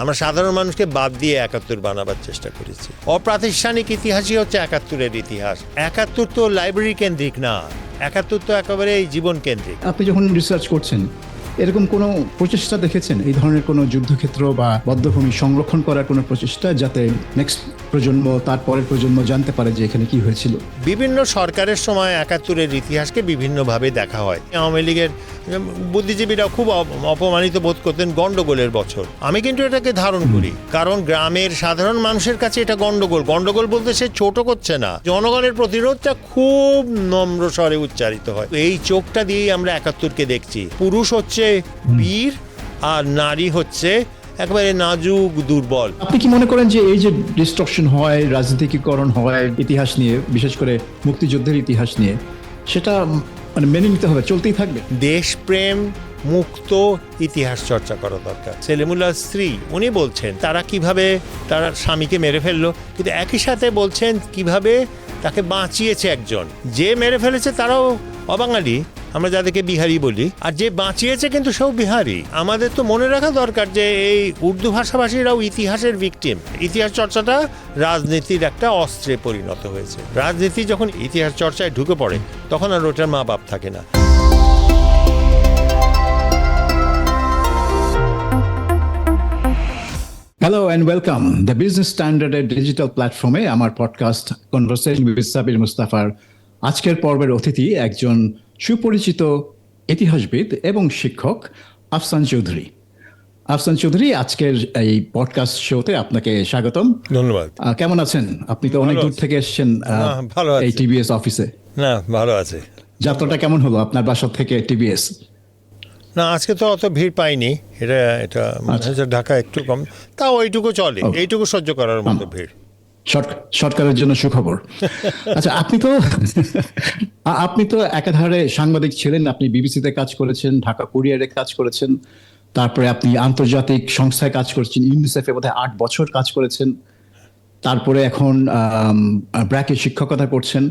আমরা সাধারণ মানুষকে বাদ দিয়ে ৭১ বানাবার চেষ্টা করেছি। অপ্রাতিষ্ঠানিক ইতিহাসই হচ্ছে ৭১-এর ইতিহাস। ৭১ তো লাইব্রেরি কেন্দ্রিক না, ৭১ তো একেবারে জীবন কেন্দ্রিক। আপনি যখন রিসার্চ করছেন, এরকম কোনো প্রচেষ্টা দেখেছেন এই ধরনের কোনো যুদ্ধক্ষেত্র বা বধ্যভূমি সংরক্ষণ করার কোনো প্রচেষ্টা, যাতে নেক্সট প্রজন্ম, তারপরের প্রজন্ম জানতে পারে যে এখানে কি হয়েছিল? বিভিন্ন সরকারের সময় ৭১-এর ইতিহাসকে বিভিন্নভাবে দেখা হয়। আওয়ামী লীগের বুদ্ধিজীবীরা খুব অপমানিত বোধ করতেন গন্ডগোলের বছর। আমি কিন্তু এটাকে ধারণ করি, কারণ গ্রামের সাধারণ মানুষের কাছে এটা গন্ডগোল বলতে সে ছোট করছে না, জনগণের প্রতিরোধটা খুব নম্র স্বরে উচ্চারিত হয়। এই চোখটা দিয়েই আমরা ৭১-কে দেখছি। পুরুষ হচ্ছে বীর আর নারী হচ্ছে একেবারে নাজুক, দুর্বল। আপনি কি মনে করেন যে এই যে ডিস্ট্রাকশন হয়, রাজনীতিকরণ হয় ইতিহাস নিয়ে, বিশেষ করে মুক্তিযুদ্ধের ইতিহাস নিয়ে, সেটা মানে মেনে নিতে হবে, চলতেই থাকবে? দেশপ্রেম মুক্ত ইতিহাস চর্চা করা দরকার। সেলিমুল্লাহর স্ত্রী উনি বলছেন তারা কিভাবে তার স্বামীকে মেরে ফেললো, কিন্তু একই সাথে বলছেন কিভাবে তাকে বাঁচিয়েছে একজন। যে মেরে ফেলেছে তারাও অবাঙালি, আমরা যাদেরকে বিহারি বলি, আর যে বাঁচিয়েছে কিন্তু সেও বিহারি। আমাদের তো মনে রাখা দরকার যে এই উর্দু ভাষাভাষীরাও ইতিহাসের ভিকটিম। ইতিহাস চর্চাটা রাজনীতির একটা অস্ত্রে পরিণত হয়েছে। রাজনীতি যখন ইতিহাস চর্চায় ঢুকে পড়ে তখন আর ওটার মা বাপ থাকে না। Hello and welcome the business স্ট্যান্ডার্ডের ডিজিটাল প্ল্যাটফর্মে আমার পডকাস্ট কনভারসেশন উইথ সাবির মুস্তাফার আজকের পর্বের অতিথি একজন সুপরিচিত ইতিহাসবিদ এবং শিক্ষক আফসান চৌধুরী। আফসান চৌধুরী, আজকের এই পডকাস্ট শোতে আপনাকে স্বাগতম। ধন্যবাদ। কেমন আছেন? আপনি তো অনেক দূর থেকে এসেছেন এই টিবিএস অফিসে। না, ভালো আছে। যাত্রাটা কেমন হলো আপনার বাসা থেকে টিবিএস? না, আজকে তো অত ভিড় পাইনি। এটা ঢাকা একটু কম, তাও এইটুকু চলে, এইটুকু সহ্য করার মতো ভিড়। সরকারের জন্য সুখবর। আচ্ছা, আপনি তো একাধারে সাংবাদিক ছিলেন। আপনি বিবিসিতে কাজ করেছেন, ঢাকা কুরিয়ারে কাজ করেছেন, তারপরে আপনি আন্তর্জাতিক সংস্থায় কাজ করেছেন, ইউনিসেফে বোধহয় ৮ বছর কাজ করেছেন, তারপরে এখন ব্র্যাকে শিক্ষকতা করছেন।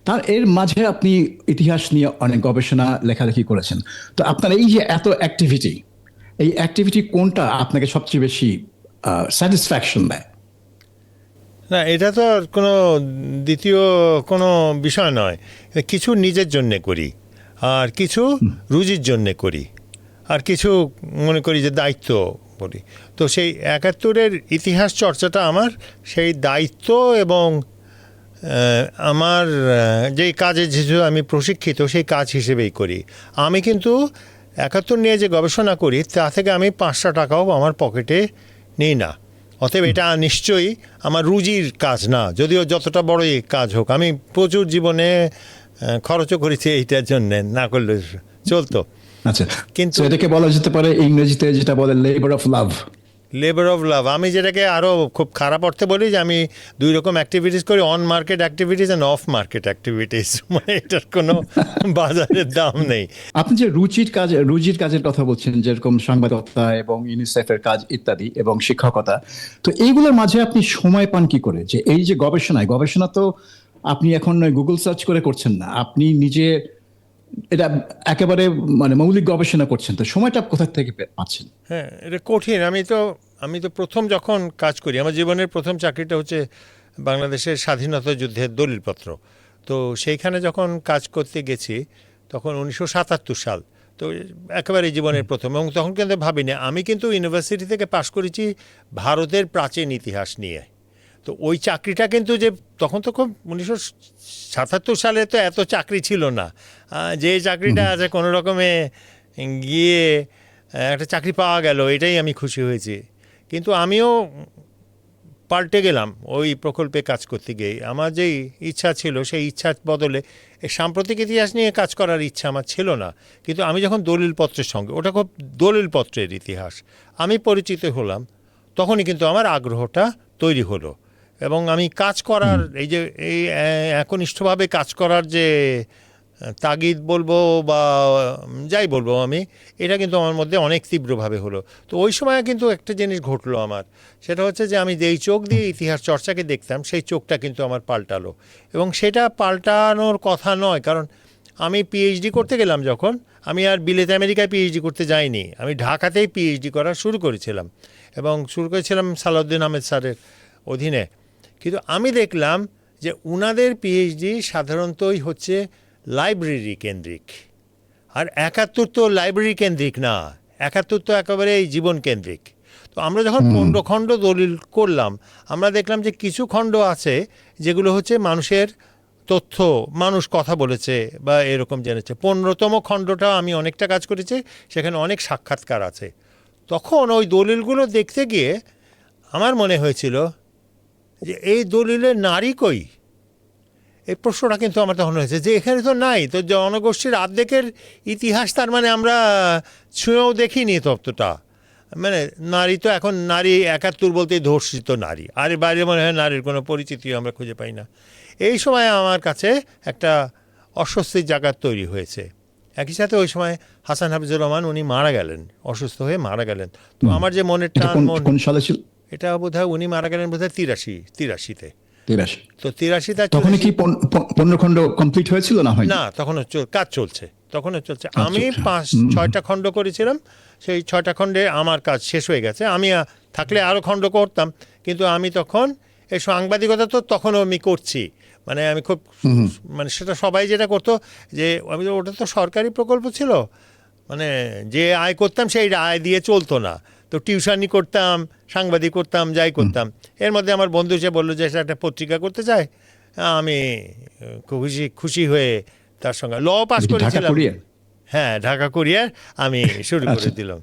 তার এর মাঝে আপনি ইতিহাস নিয়ে অনেক গবেষণা, লেখালেখি করেছেন। তো আপনার এই যে এত অ্যাক্টিভিটি, এই অ্যাক্টিভিটি কোনটা আপনাকে সবচেয়ে বেশি স্যাটিসফ্যাকশন দেয়? না, এটা তো কোনো দ্বিতীয় কোনো বিষয় নয়। কিছু নিজের জন্যে করি, আর কিছু রুজির জন্যে করি, আর কিছু মনে করি যে দায়িত্ব করি। তো সেই ৭১-এর ইতিহাস চর্চাটা আমার সেই দায়িত্ব এবং আমার যেই কাজে যেহেতু আমি প্রশিক্ষিত সেই কাজ হিসেবেই করি। আমি কিন্তু ৭১ নিয়ে যে গবেষণা করি তা থেকে আমি ৫০০ টাকাও আমার পকেটে নিই না। অতএব এটা নিশ্চয়ই আমার রুজির কাজ না, যদিও যতটা বড়ই কাজ হোক। আমি প্রচুর জীবনে খরচও করেছি এইটার জন্যে, না করলে চলতো। আচ্ছা, কিন্তু এটাকে বলা যেতে পারে ইংরেজিতে যেটা বলে labour of love. Labour of love. আমি যেটাকে আরও খুব খারাপ অর্থে বলি যে আমি 2 রকম অ্যাক্টিভিটিস করি, on market activities and of market activities. মানে এটার কোনো বাজারের দাম নেই। আপনি যে রুজির কাজের কথা বলছেন, যেরকম সাংবাদিকতা এবং ইউনিসেফের কাজ ইত্যাদি এবং শিক্ষকতা, তো এইগুলোর মাঝে আপনি সময় পান কি করে? যে এই যে গবেষণা তো আপনি এখন গুগল সার্চ করে করছেন না, আপনি নিজে এটা একেবারে মানে মৌলিক গবেষণা করছেন, তো সময়টা কোথা থেকে পাচ্ছেন? হ্যাঁ, এটা কঠিন। আমি তো প্রথম যখন কাজ করি, আমার জীবনের প্রথম চাকরিটা হচ্ছে বাংলাদেশের স্বাধীনতা যুদ্ধের দলিলপত্র। তো সেইখানে যখন কাজ করতে গেছি তখন ১৯৭৭ সাল, তো একেবারে জীবনের প্রথম। এবং তখন কিন্তু ভাবিনি, আমি কিন্তু ইউনিভার্সিটি থেকে পাশ করেছি ভারতের প্রাচীন ইতিহাস নিয়ে। তো ওই চাকরিটা কিন্তু যে তখন তো খুব ১৯৭৭ সালে তো এত চাকরি ছিল না, যে চাকরিটা আছে কোনো রকমে গিয়ে একটা চাকরি পাওয়া গেল, এটাই আমি খুশি হয়েছি। কিন্তু আমিও পাল্টে গেলাম ওই প্রকল্পে কাজ করতে গিয়ে। আমার যেই ইচ্ছা ছিল সেই ইচ্ছার বদলে সাম্প্রতিক ইতিহাস নিয়ে কাজ করার ইচ্ছা আমার ছিল না। কিন্তু আমি যখন দলিলপত্রের সঙ্গে, ওটা খুব দলিলপত্রের ইতিহাস, আমি পরিচিত হলাম, তখনই কিন্তু আমার আগ্রহটা তৈরি হলো। এবং আমি কাজ করার এই একনিষ্ঠভাবে কাজ করার যে তাগিদ বলবো বা যাই বলবো আমি, এটা কিন্তু আমার মধ্যে অনেক তীব্রভাবে হলো। তো ওই সময় কিন্তু একটা জিনিস ঘটলো আমার, সেটা হচ্ছে যে আমি যেই চোখ দিয়ে ইতিহাস চর্চাকে দেখতাম সেই চোখটা কিন্তু আমার পাল্টালো। এবং সেটা পাল্টানোর কথা নয়, কারণ আমি পিএইচডি করতে গেলাম যখন, আমি আর বিলেত আমেরিকায় পিএইচডি করতে যাইনি, আমি ঢাকাতেই পিএইচডি করা শুরু করেছিলাম। এবং শুরু করেছিলাম সালাউদ্দিন আহমেদ স্যারের অধীনে। কিন্তু আমি দেখলাম যে উনাদের পিএইচডি সাধারণতই হচ্ছে লাইব্রেরি কেন্দ্রিক, আর ৭১ তো লাইব্রেরি কেন্দ্রিক না, ৭১ তো একেবারে এই জীবন কেন্দ্রিক। তো আমরা যখন ১৫ খণ্ড দলিল করলাম, আমরা দেখলাম যে কিছু খণ্ড আছে যেগুলো হচ্ছে মানুষের তথ্য, মানুষ কথা বলেছে বা এরকম জেনেছে। ১৫তম খণ্ডটা আমি অনেকটা কাজ করেছি, সেখানে অনেক সাক্ষাৎকার আছে। তখন ওই দলিলগুলো দেখতে গিয়ে আমার মনে হয়েছিল যে এই দলিলে নারী কই, এই প্রশ্নটা কিন্তু আমার তখন হয়েছে যে এখানে তো নাই, তো জনগোষ্ঠীর আর্ধেকের ইতিহাস তার মানে আমরা ছুঁয়েও দেখিনি ততটা। মানে নারী তো এখন নারী ৭১ বলতেই ধর্ষিত নারী, আর বাইরে মনে হয় নারীর কোনো পরিচিতিও আমরা খুঁজে পাই না। এই সময় আমার কাছে একটা অস্বস্তির জায়গা তৈরি হয়েছে। একই সাথে ওই সময় হাসান হাফিজুর রহমান উনি মারা গেলেন, অসুস্থ হয়ে মারা গেলেন। তো আমার যে মনের এটা টান কোন সালে ছিল? এটা বোধহয় উনি মারা গেলেন বোধহয় ৮৩-তে। ৮৩। তো ৮৩-তে তখন কি ১৫ খণ্ড কমপ্লিট হয়েছিল না হয় না, তখনও কাজ চলছে, তখনও চলছে। আচ্ছা, আমি আচ্ছা। ৫-৬টা খণ্ড করেছিলাম, সেই ৬টা খণ্ডে আমার কাজ শেষ হয়ে গেছে। আমি থাকলে আরও খণ্ড করতাম, কিন্তু আমি তখন এই সাংবাদিকতা তো তখনও আমি করছি, মানে আমি খুব মানে সেটা সবাই যেটা করতো যে আমি ওটা তো সরকারি প্রকল্প ছিল, মানে যে আয় করতাম সেই আয় দিয়ে চলতো না। তো টিউশনি করতাম, সাংবাদিক করতাম, যাই করতাম। এর মধ্যে আমার বন্ধু এসে বললো যে একটা পত্রিকা করতে চায়। আমি খুশি হয়ে তার সঙ্গে ল পাস করেছিলাম। হ্যাঁ, ঢাকা কুরিয়ার আমি শুরু করে দিলাম।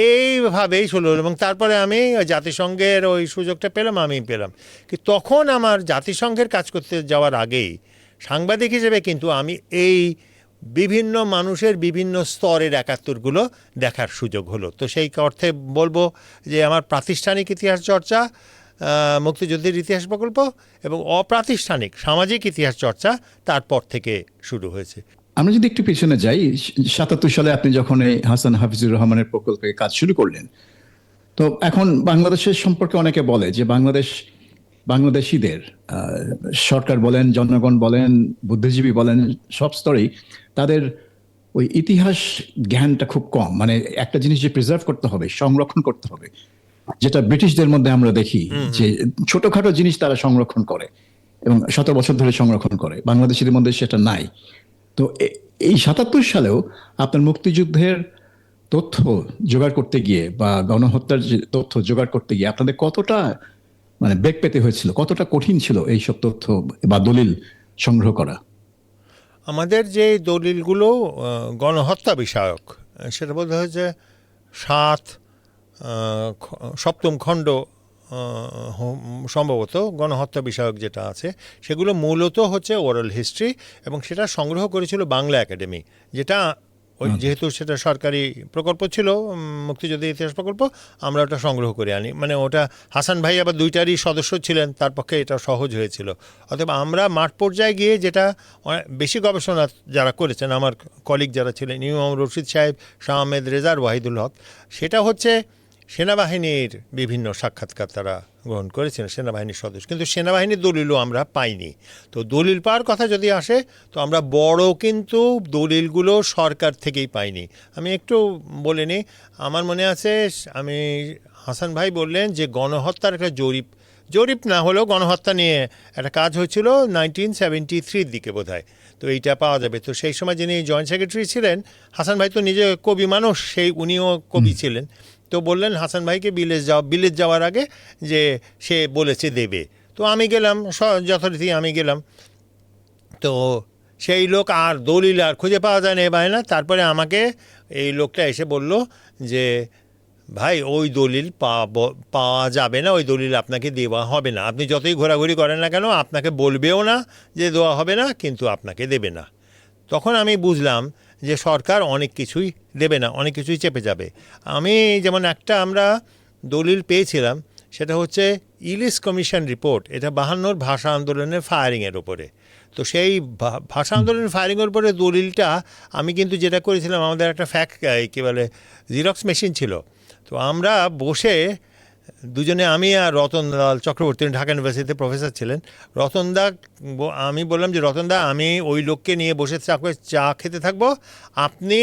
এইভাবেই শুরু হলো, এবং তারপরে আমি জাতিসংঘের ওই সুযোগটা পেলাম, আমি পেলাম। কি তখন আমার জাতিসংঘের কাজ করতে যাওয়ার আগেই সাংবাদিক হিসেবে কিন্তু আমি এই বিভিন্ন মানুষের বিভিন্ন স্তরের ৭১গুলো দেখার সুযোগ হলো। তো সেই অর্থে বলবো যে আমার প্রাতিষ্ঠানিক ইতিহাস চর্চা, মুক্তিযুদ্ধের ইতিহাস প্রকল্প এবং অপ্রাতিষ্ঠানিক সামাজিক ইতিহাস চর্চা তারপর থেকে শুরু হয়েছে। আমরা যদি একটু পিছনে যাই, ৭৭ সালে আপনি যখন এই হাসান হাফিজুর রহমানের প্রকল্পে কাজ শুরু করলেন, তো এখন বাংলাদেশের সম্পর্কে অনেকে বলে যে বাংলাদেশিদের সরকার বলেন, জনগণ বলেন, বুদ্ধিজীবী বলেন, সব স্তরেই তাদের ওই ইতিহাস জ্ঞানটা খুব কম। মানে একটা জিনিস যে প্রিজার্ভ করতে হবে, সংরক্ষণ করতে হবে, যেটা ব্রিটিশদের মধ্যে আমরা দেখি যে ছোটখাটো জিনিস তারা সংরক্ষণ করে এবং শত বছর ধরে সংরক্ষণ করে, বাংলাদেশিদের মধ্যে সেটা নাই। তো এই ৭৭ সালেও আপনার মুক্তিযুদ্ধের তথ্য জোগাড় করতে গিয়ে বা গণহত্যার যে তথ্য জোগাড় করতে গিয়ে আপনাদের কতটা মানে বেগ পেতে হয়েছিল, কতটা কঠিন ছিল এইসব তথ্য বা দলিল সংগ্রহ করা? আমাদের যে দলিলগুলো গণহত্যা বিষয়ক, সেটা বলতে হচ্ছে ৭ম খণ্ড সম্ভবত গণহত্যা বিষয়ক যেটা আছে, সেগুলো মূলত হচ্ছে ওরাল হিস্ট্রি, এবং সেটা সংগ্রহ করেছিল বাংলা একাডেমি, যেটা ওই যেহেতু সেটা সরকারি প্রকল্প ছিল, মুক্তিযুদ্ধের ইতিহাস প্রকল্প, আমরা ওটা সংগ্রহ করে আনি। মানে ওটা হাসান ভাই আবার দুইটারই সদস্য ছিলেন, তার পক্ষে এটা সহজ হয়েছিল। অথবা আমরা মাঠ পর্যায়ে গিয়ে যেটা বেশি গবেষণা যারা করেছেন, আমার কলিগ যারা ছিলেন, ইমাম রশিদ সাহেব, শাহ আহমেদ রেজার, ওয়াহিদুল হক, সেটা হচ্ছে সেনাবাহিনীর বিভিন্ন সাক্ষাৎকার তারা গ্রহণ করেছেন, সেনাবাহিনীর সদস্য। কিন্তু সেনাবাহিনীর দলিলও আমরা পাইনি। তো দলিল পাওয়ার কথা যদি আসে, তো আমরা বড় কিন্তু দলিলগুলো সরকার থেকেই পাইনি। আমি একটু বলে নিই, আমার মনে আছে আমি হাসান ভাই বললেন যে গণহত্যার একটা জরিপ না হলেও গণহত্যা নিয়ে একটা কাজ হয়েছিল 1973 দিকে বোধহয়, তো এইটা পাওয়া যাবে। তো সেই সময় যিনি জয়েন্ট সেক্রেটারি ছিলেন, হাসান ভাই তো নিজে কবি মানুষ, সেই উনিও কবি ছিলেন। তো বললেন হাসান ভাইকে বিলেত যাওয়ার আগে যে সে বলেছে দেবে। তো আমি গেলাম, যথারীতি আমি গেলাম। তো সেই লোক আর দলিল আর খুঁজে পাওয়া যায় না। তারপরে আমাকে এই লোকটা এসে বলল যে ভাই ওই দলিল পাওয়া যাবে না, ওই দলিল আপনাকে দেওয়া হবে না, আপনি যতই ঘোরাঘুরি করেন না কেন, আপনাকে বলবেও না যে দেওয়া হবে না, কিন্তু আপনাকে দেবে না। তখন আমি বুঝলাম যে সরকার অনেক কিছুই দেবে না, অনেক কিছুই চেপে যাবে। আমি যেমন আমরা দলিল পেয়েছিলাম, সেটা হচ্ছে ইলিশ কমিশন রিপোর্ট, এটা ৫২ ভাষা আন্দোলনের ফায়ারিংয়ের ওপরে। তো সেই ভাষা আন্দোলনের ফায়ারিংয়ের উপরে দলিলটা আমি কিন্তু যেটা করেছিলাম, আমাদের একটা কী বলে জিরক্স মেশিন ছিল। তো আমরা বসে দুজনে, আমি আর রতনলাল চক্রবর্তী, ঢাকা ইউনিভার্সিটিতে প্রফেসর ছিলেন, রতনদা, আমি বললাম যে রতনদা, আমি ওই লোককে নিয়ে বসে চা খেতে থাকবো, আপনি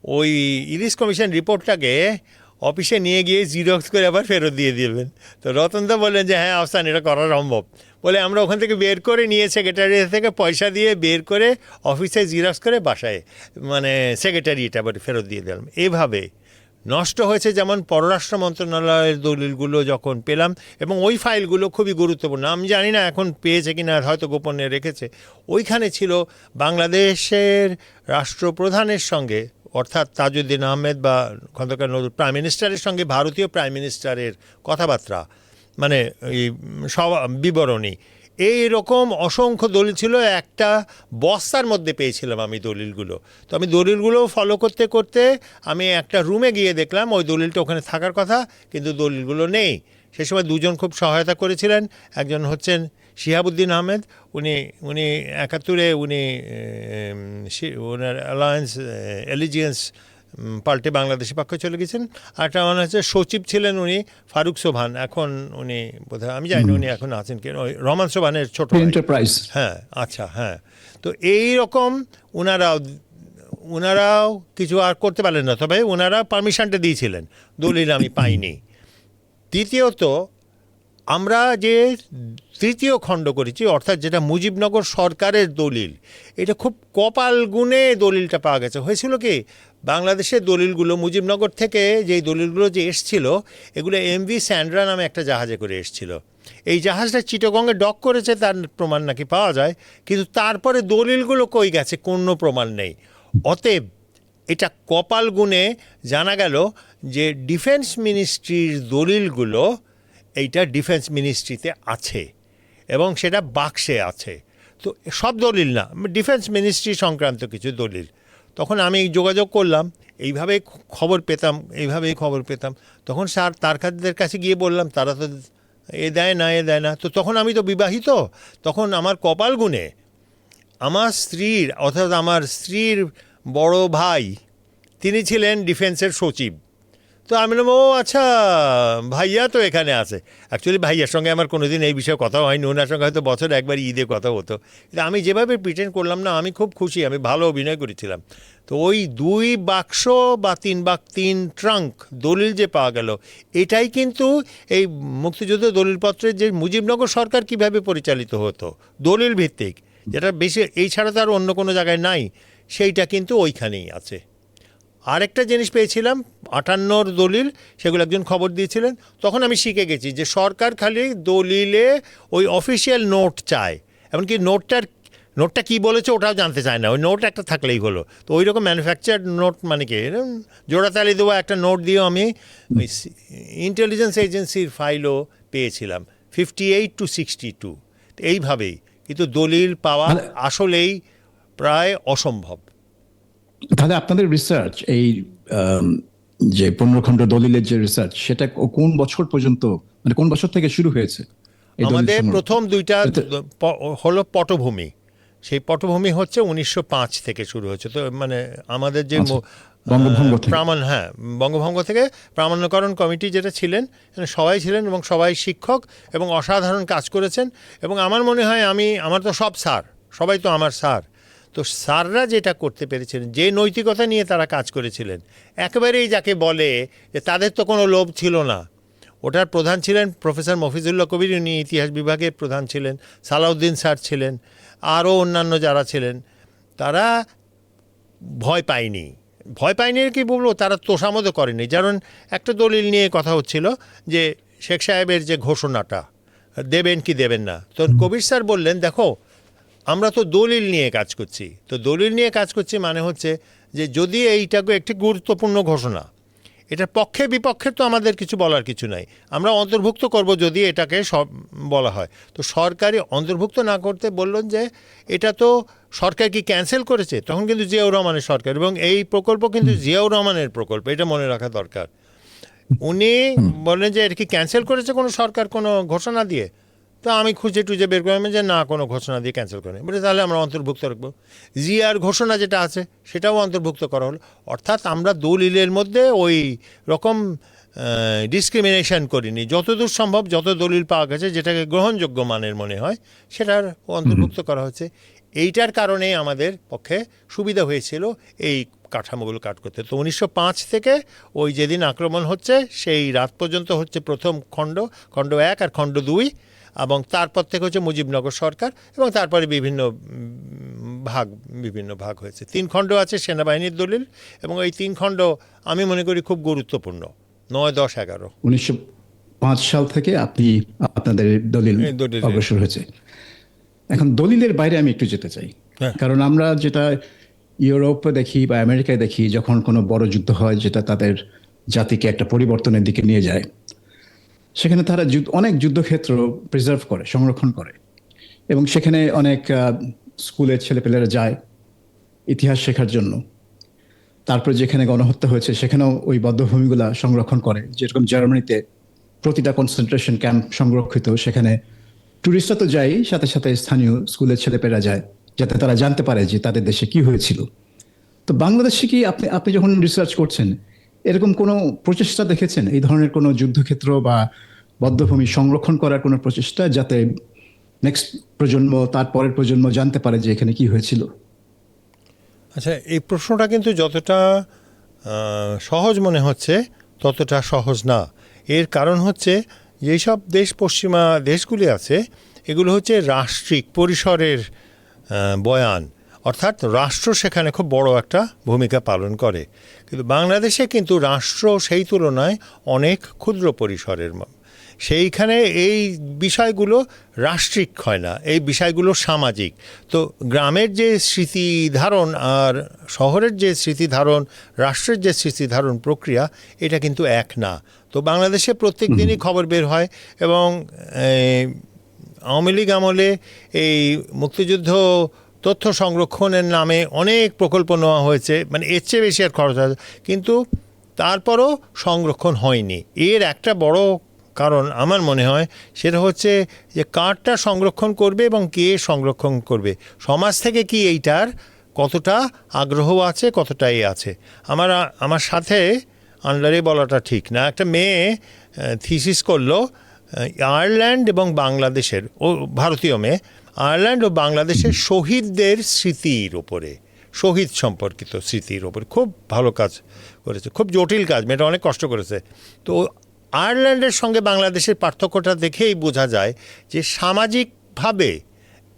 ওই ইলিশ কমিশন রিপোর্টটাকে অফিসে নিয়ে গিয়ে জিরক্স করে আবার ফেরত দিয়ে দিবেন। তো রতনদা বললেন যে হ্যাঁ আফসান, এটা করা সম্ভব। বলে আমরা ওখান থেকে বের করে নিয়ে সেক্রেটারি থেকে পয়সা দিয়ে বের করে অফিসে জিরক্স করে বাসায় মানে সেক্রেটারিটা আবার ফেরত দিয়ে দিলাম। এভাবে নষ্ট হয়েছে। যেমন পররাষ্ট্র মন্ত্রণালয়ের দলিলগুলো যখন পেলাম, এবং ওই ফাইলগুলো খুবই গুরুত্বপূর্ণ, আমি জানি না এখন পেয়েছে কি না, হয়তো গোপনে রেখেছে। ওইখানে ছিল বাংলাদেশের রাষ্ট্রপ্রধানের সঙ্গে, অর্থাৎ তাজউদ্দিন আহমেদ বা খন্দকার নজরুল, প্রাইম মিনিস্টারের সঙ্গে ভারতীয় প্রাইম মিনিস্টারের কথাবার্তা, মানে এই সব বিবরণী, এই রকম অসংখ্য দলিল ছিল। একটা বস্তার মধ্যে পেয়েছিলাম আমি দলিলগুলো। তো আমি দলিলগুলো ফলো করতে করতে আমি একটা রুমে গিয়ে দেখলাম ওই দলিলটা ওখানে থাকার কথা, কিন্তু দলিলগুলো নেই। সে সময় দুজন খুব সহায়তা করেছিলেন। একজন হচ্ছেন শিহাবুদ্দিন আহমেদ, উনি 71-এ উনি ওনার অ্যালায়েন্স এলিজিয়েন্স পাল্টে বাংলাদেশের পক্ষে চলে গেছেন। আরেকটা মনে হচ্ছে সচিব ছিলেন উনি ফারুক সোবহান, এখন উনি বোধহয়, আমি জানি না উনি এখন আছেন কেন, ওই রহমান সোবহানের ছোট ভাই। এন্টারপ্রাইজ। হ্যাঁ, আচ্ছা, হ্যাঁ। তো এই রকম ওনারাও কিছু আর করতে পারলেন না, তবে ওনারা পারমিশনটা দিয়েছিলেন, দলিল আমি পাইনি। দ্বিতীয়ত, আমরা যে তৃতীয় খণ্ড করেছি, অর্থাৎ যেটা মুজিবনগর সরকারের দলিল, এটা খুব কপাল গুণে দলিলটা পাওয়া গেছে। হয়েছিল কি, বাংলাদেশের দলিলগুলো মুজিবনগর থেকে যেই দলিলগুলো যে এসছিল, এগুলো MV স্যান্ড্রা নামে একটা জাহাজে করে এসছিল। এই জাহাজটা চিটাগংয়ে ডক করেছে, তার প্রমাণ নাকি পাওয়া যায়, কিন্তু তারপরে দলিলগুলো কই গেছে কোনো প্রমাণ নেই। অতএব এটা কপাল গুণে জানা গেল যে ডিফেন্স মিনিস্ট্রির দলিলগুলো এইটা ডিফেন্স মিনিস্ট্রিতে আছে এবং সেটা বাক্সে আছে। তো সব দলিল না, ডিফেন্স মিনিস্ট্রি সংক্রান্ত কিছু দলিল। তখন আমি যোগাযোগ করলাম, এইভাবেই খবর পেতাম। তখন স্যার তারকাদের কাছে গিয়ে বললাম, তারা তো এ দেয় না। তো তখন আমি তো বিবাহিত, তখন আমার কপাল গুণে আমার স্ত্রীর বড় ভাই, তিনি ছিলেন ডিফেন্সের সচিব। তো আমি বললাম, ও আচ্ছা, ভাইয়া তো এখানে আছে। অ্যাকচুয়ালি ভাইয়ার সঙ্গে আমার কোনোদিন এই বিষয়ে কথা হয়নি, ওনার সঙ্গে হয়তো বছর একবার ঈদে কথা হতো। কিন্তু আমি যেভাবে প্রিটেন্ড করলাম না, আমি খুব খুশি, আমি ভালো অভিনয় করেছিলাম। তো ওই 2 বাক্স বা 3 ট্রাঙ্ক দলিল যে পাওয়া গেল, এটাই কিন্তু এই মুক্তিযুদ্ধ দলিলপত্রের যে মুজিবনগর সরকার কিভাবে পরিচালিত হতো দলিল ভিত্তিক, যেটা বেশি এই ছাড়া তো আর অন্য কোনো জায়গায় নাই, সেইটা কিন্তু ওইখানেই আছে। আরেকটা জিনিস পেয়েছিলাম 58-র দলিল, সেগুলো একজন খবর দিয়েছিলেন। তখন আমি শিখে গেছি যে সরকার খালি দলিলে ওই অফিসিয়াল নোট চায়, এমনকি নোটটা কী বলেছে ওটাও জানতে চায় না, ওই নোট একটা থাকলেই হলো। তো ওই রকম ম্যানুফ্যাকচার্ড নোট মানে কি, জোড়াতালি দেওয়া একটা নোট দিয়েও আমি ওই ইন্টেলিজেন্স এজেন্সির ফাইলও পেয়েছিলাম 58 to 62। এইভাবেই কিন্তু দলিল পাওয়া আসলেই প্রায় অসম্ভব। তাহলে আপনাদের রিসার্চ এই যে 15 খণ্ড দলিলের যে রিসার্চ, সেটা কোন বছর পর্যন্ত, মানে কোন বছর থেকে শুরু হয়েছে? আমাদের প্রথম 2টা হলো পটভূমি। সেই পটভূমি হচ্ছে 1905 থেকে শুরু হয়েছে। তো মানে আমাদের যে বঙ্গভঙ্গ থেকে প্রামাণ্যকরণ কমিটি যেটা ছিলেন, সবাই ছিলেন এবং সবাই শিক্ষক এবং অসাধারণ কাজ করেছেন। এবং আমার মনে হয় আমার তো সবাই তো আমার স্যার। তো স্যাররা যেটা করতে পেরেছিলেন, যে নৈতিকতা নিয়ে তারা কাজ করেছিলেন, একেবারেই যাকে বলে যে তাদের তো কোনো লোভ ছিল না। ওটার প্রধান ছিলেন প্রফেসর মফিজুল্লাহ কবির, উনি ইতিহাস বিভাগের প্রধান ছিলেন। সালাউদ্দিন স্যার ছিলেন, আরও অন্যান্য যারা ছিলেন, তারা ভয় পায়নি কি বলবো, তারা তোষামোদও করেনি। যেমন একটা দলিল নিয়ে কথা হচ্ছিল যে শেখ সাহেবের যে ঘোষণাটা দেবেন কি দেবেন না, তো কবির স্যার বললেন, দেখো আমরা তো দলিল নিয়ে কাজ করছি, তো দলিল নিয়ে কাজ করছি মানে হচ্ছে যে যদি এইটাকে একটি গুরুত্বপূর্ণ ঘোষণা, এটার পক্ষে বিপক্ষে তো আমাদের কিছু বলার কিছু নাই, আমরা অন্তর্ভুক্ত করব যদি এটাকে সব বলা হয়। তো সরকারি অন্তর্ভুক্ত না করতে বললেন যে এটা তো সরকার কি ক্যান্সেল করেছে, তখন কিন্তু জিয়াউর রহমানের সরকার, এবং এই প্রকল্প কিন্তু জিয়াউর রহমানের প্রকল্প, এটা মনে রাখা দরকার। উনি বললেন যে এটা কি ক্যান্সেল করেছে কোনো সরকার কোনো ঘোষণা দিয়ে। তো আমি খুঁজে টুজে বের করলাম যে না, কোনো ঘোষণা দিয়ে ক্যান্সেল করেনি। বলে তাহলে আমরা অন্তর্ভুক্ত রাখবো। জিয়ার ঘোষণা যেটা আছে সেটাও অন্তর্ভুক্ত করা হলো। অর্থাৎ আমরা দলিলের মধ্যে ওই রকম ডিসক্রিমিনেশন করিনি, যতদূর সম্ভব যত দলিল পাওয়া গেছে যেটাকে গ্রহণযোগ্য মানের মনে হয় সেটার অন্তর্ভুক্ত করা হচ্ছে। এইটার কারণে আমাদের পক্ষে সুবিধা হয়েছিল এই কাঠামোগুলো কাট করতে। তো 1905 থেকে ওই যেদিন আক্রমণ হচ্ছে সেই রাত পর্যন্ত হচ্ছে প্রথম খণ্ড 1 আর খণ্ড 2, এবং তারপর থেকে হচ্ছে মুজিবনগর সরকার, এবং তারপরে বিভিন্ন ভাগ হয়েছে। 3 খণ্ড আছে সেনাবাহিনীর দলিল, এবং এই 3 খণ্ড আমি মনে করি খুব গুরুত্বপূর্ণ, 9, 10, 11। 1905 সাল থেকে আপনাদের দলিল এই দলিল। অগ্রসর হয়েছে। এখন দলিলের বাইরে আমি একটু যেতে চাই, হ্যাঁ। কারণ আমরা যেটা ইউরোপে দেখি বা আমেরিকায় দেখি, যখন কোনো বড় যুদ্ধ হয় যেটা তাদের জাতিকে একটা পরিবর্তনের দিকে নিয়ে যায়, সেখানে তারা অনেক যুদ্ধক্ষেত্র প্রিজার্ভ করে, সংরক্ষণ করে, এবং সেখানে অনেক স্কুলের ছেলেপেলেরা যায় ইতিহাস শেখার জন্য। তারপরে যেখানে গণহত্যা হয়েছে সেখানেও ওই বধ্যভূমিগুলা সংরক্ষণ করে। যেরকম জার্মানিতে প্রতিটা কনসেন্ট্রেশন ক্যাম্প সংরক্ষিত, সেখানে টুরিস্টরা তো যায়, সাথে সাথে স্থানীয় স্কুলের ছেলেপেলেরা যায়, যাতে তারা জানতে পারে যে তাদের দেশে কি হয়েছিল। তো বাংলাদেশে কি আপনি যখন রিসার্চ করছেন, এরকম কোনো প্রচেষ্টা দেখেছেন, এই ধরনের কোনো যুদ্ধক্ষেত্র বা বধ্যভূমি সংরক্ষণ করার কোনো প্রচেষ্টা, যাতে নেক্সট প্রজন্ম, তার পরের প্রজন্ম জানতে পারে যে এখানে কি হয়েছিল? আচ্ছা, এই প্রশ্নটা কিন্তু যতটা সহজ মনে হচ্ছে ততটা সহজ না। এর কারণ হচ্ছে যেসব পশ্চিমা দেশগুলি আছে, এগুলো হচ্ছে রাষ্ট্রিক পরিসরের বয়ান, অর্থাৎ রাষ্ট্র সেখানে খুব বড় একটা ভূমিকা পালন করে। কিন্তু বাংলাদেশে কিন্তু রাষ্ট্র সেই তুলনায় অনেক ক্ষুদ্র পরিসরের। সেইখানে এই বিষয়গুলো রাষ্ট্রিক হয় না, এই বিষয়গুলো সামাজিক। তো গ্রামের যে স্মৃতিধারণ আর শহরের যে স্মৃতিধারণ, রাষ্ট্রের যে স্মৃতিধারণ প্রক্রিয়া, এটা কিন্তু এক না। তো বাংলাদেশে প্রত্যেক দিনই খবর বের হয়, এবং আওয়ামী লীগ আমলে এই মুক্তিযুদ্ধ তথ্য সংরক্ষণের নামে অনেক প্রকল্প নেওয়া হয়েছে, মানে এর চেয়ে বেশি আর খরচ হয়, কিন্তু তারপরও সংরক্ষণ হয়নি। এর একটা বড় কারণ আমার মনে হয় সেটা হচ্ছে যে কারটা সংরক্ষণ করবে এবং কে সংরক্ষণ করবে, সমাজ থেকে কি এইটার কতটা আগ্রহ আছে, কতটা আছে। আমার সাথে আন্ডারে বলাটা ঠিক না, একটা মেয়ে থিসিস করলো আয়ারল্যান্ড এবং বাংলাদেশের, ও ভারতীয় মেয়ে, আয়ারল্যান্ড ও বাংলাদেশের শহীদদের স্মৃতির ওপরে, শহীদ সম্পর্কিত স্মৃতির ওপরে খুব ভালো কাজ করেছে, খুব জটিল কাজ, মেয়েটা অনেক কষ্ট করেছে। তো আয়ারল্যান্ডের সঙ্গে বাংলাদেশের পার্থক্যটা দেখেই বোঝা যায় যে সামাজিকভাবে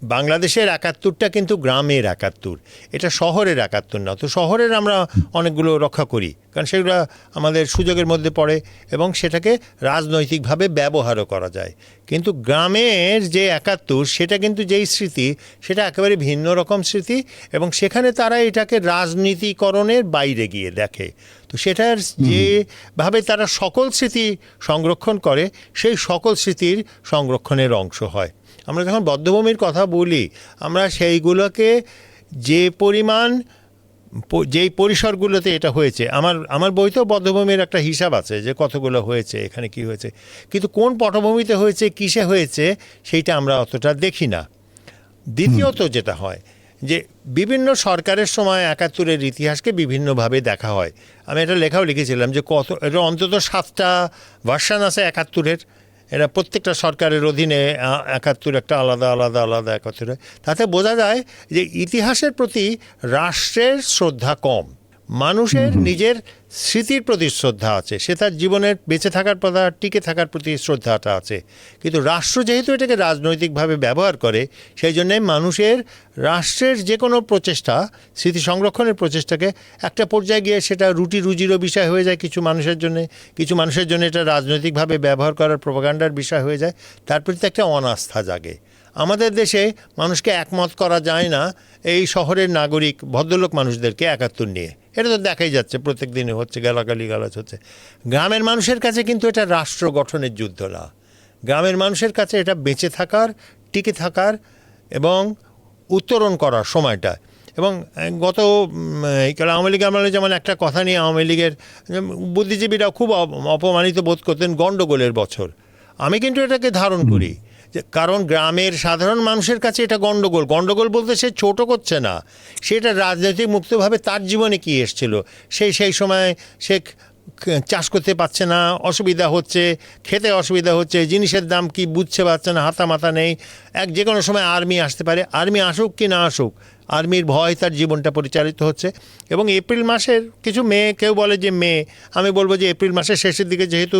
বাংলাদেশের ৭১টা কিন্তু গ্রামের ৭১, এটা শহরের ৭১ না। তো শহরের আমরা অনেকগুলো রক্ষা করি, কারণ সেগুলো আমাদের সুযোগের মধ্যে পড়ে এবং সেটাকে রাজনৈতিকভাবে ব্যবহারও করা যায়। কিন্তু গ্রামের যে ৭১, সেটা কিন্তু যেই স্মৃতি, সেটা একেবারে ভিন্ন রকম স্মৃতি, এবং সেখানে তারা এটাকে রাজনীতিকরণের বাইরে গিয়ে দেখে। তো সেটার যেভাবে তারা সকল স্মৃতি সংরক্ষণ করে, সেই সকল স্মৃতির সংরক্ষণের অংশ হয়। আমরা যখন বধ্যভূমির কথা বলি, আমরা সেইগুলোকে যে পরিমাণ, যেই পরিসরগুলোতে এটা হয়েছে, আমার বইতেও বধ্যভূমির একটা হিসাব আছে যে কতগুলো হয়েছে, এখানে কি হয়েছে, কিন্তু কোন পটভূমিতে হয়েছে, কিসে হয়েছে, সেইটা আমরা অতটা দেখি না। দ্বিতীয়ত যেটা হয় যে বিভিন্ন সরকারের সময় ৭১-এর ইতিহাসকে বিভিন্নভাবে দেখা হয়। আমি এটা লেখাও লিখেছিলাম যে এটা অন্তত 7টা ভার্সান আছে ৭১-এর, এরা প্রত্যেকটা সরকারের অধীনে ৭১ একটা আলাদা আলাদা আলাদা ৭১ হয়। তাতে বোঝা যায় যে ইতিহাসের প্রতি রাষ্ট্রের শ্রদ্ধা কম, মানুষের নিজের স্মৃতির প্রতি শ্রদ্ধা আছে, সে তার জীবনের বেঁচে থাকার প্রতি, টিকে থাকার প্রতি শ্রদ্ধাটা আছে। কিন্তু রাষ্ট্র যেহেতু এটাকে রাজনৈতিকভাবে ব্যবহার করে, সেই জন্যে মানুষের রাষ্ট্রের যে কোনো প্রচেষ্টা, স্মৃতি সংরক্ষণের প্রচেষ্টাকে একটা পর্যায়ে গিয়ে সেটা রুটি রুজিরও বিষয় হয়ে যায় কিছু মানুষের জন্যে, কিছু মানুষের জন্য এটা রাজনৈতিকভাবে ব্যবহার করার প্রোপাগান্ডার বিষয় হয়ে যায়, তার প্রতি একটা অনাস্থা জাগে। আমাদের দেশে মানুষকে একমত করা যায় না এই শহরের নাগরিক ভদ্রলোক মানুষদেরকে ৭১ নিয়ে, এটা তো দেখাই যাচ্ছে, প্রত্যেক দিনে হচ্ছে, গালাগালি গালাজ হচ্ছে। গ্রামের মানুষের কাছে কিন্তু এটা রাষ্ট্র গঠনের যুদ্ধ না, গ্রামের মানুষের কাছে এটা বেঁচে থাকার, টিকে থাকার এবং উত্তরণ করার সময়টা। এবং গত আওয়ামী লীগ আমলে যেমন একটা কথা নিয়ে আওয়ামী লীগের বুদ্ধিজীবীরাও খুব অপমানিত বোধ করতেন, গণ্ডগোলের বছর। আমি কিন্তু এটাকে ধারণ করি, যে কারণ গ্রামের সাধারণ মানুষের কাছে এটা গণ্ডগোল, গণ্ডগোল বলতে সে ছোট করছে না, সেটা রাজনৈতিক মুক্তভাবে তার জীবনে কী এসেছিল, সেই সময় শেখ চাষ করতে পারছে না, অসুবিধা হচ্ছে, খেতে অসুবিধা হচ্ছে, জিনিসের দাম কি বুঝতে পারছে না, হাতা মাথা নেই। যে কোনো সময় আর্মি আসতে পারে, আর্মি আসুক কি না আসুক, আর্মির ভয় তার জীবনটা পরিচালিত হচ্ছে। এবং এপ্রিল মাসের কিছু মে, কেউ বলে যে মে, আমি বলবো যে এপ্রিল মাসের শেষের দিকে, যেহেতু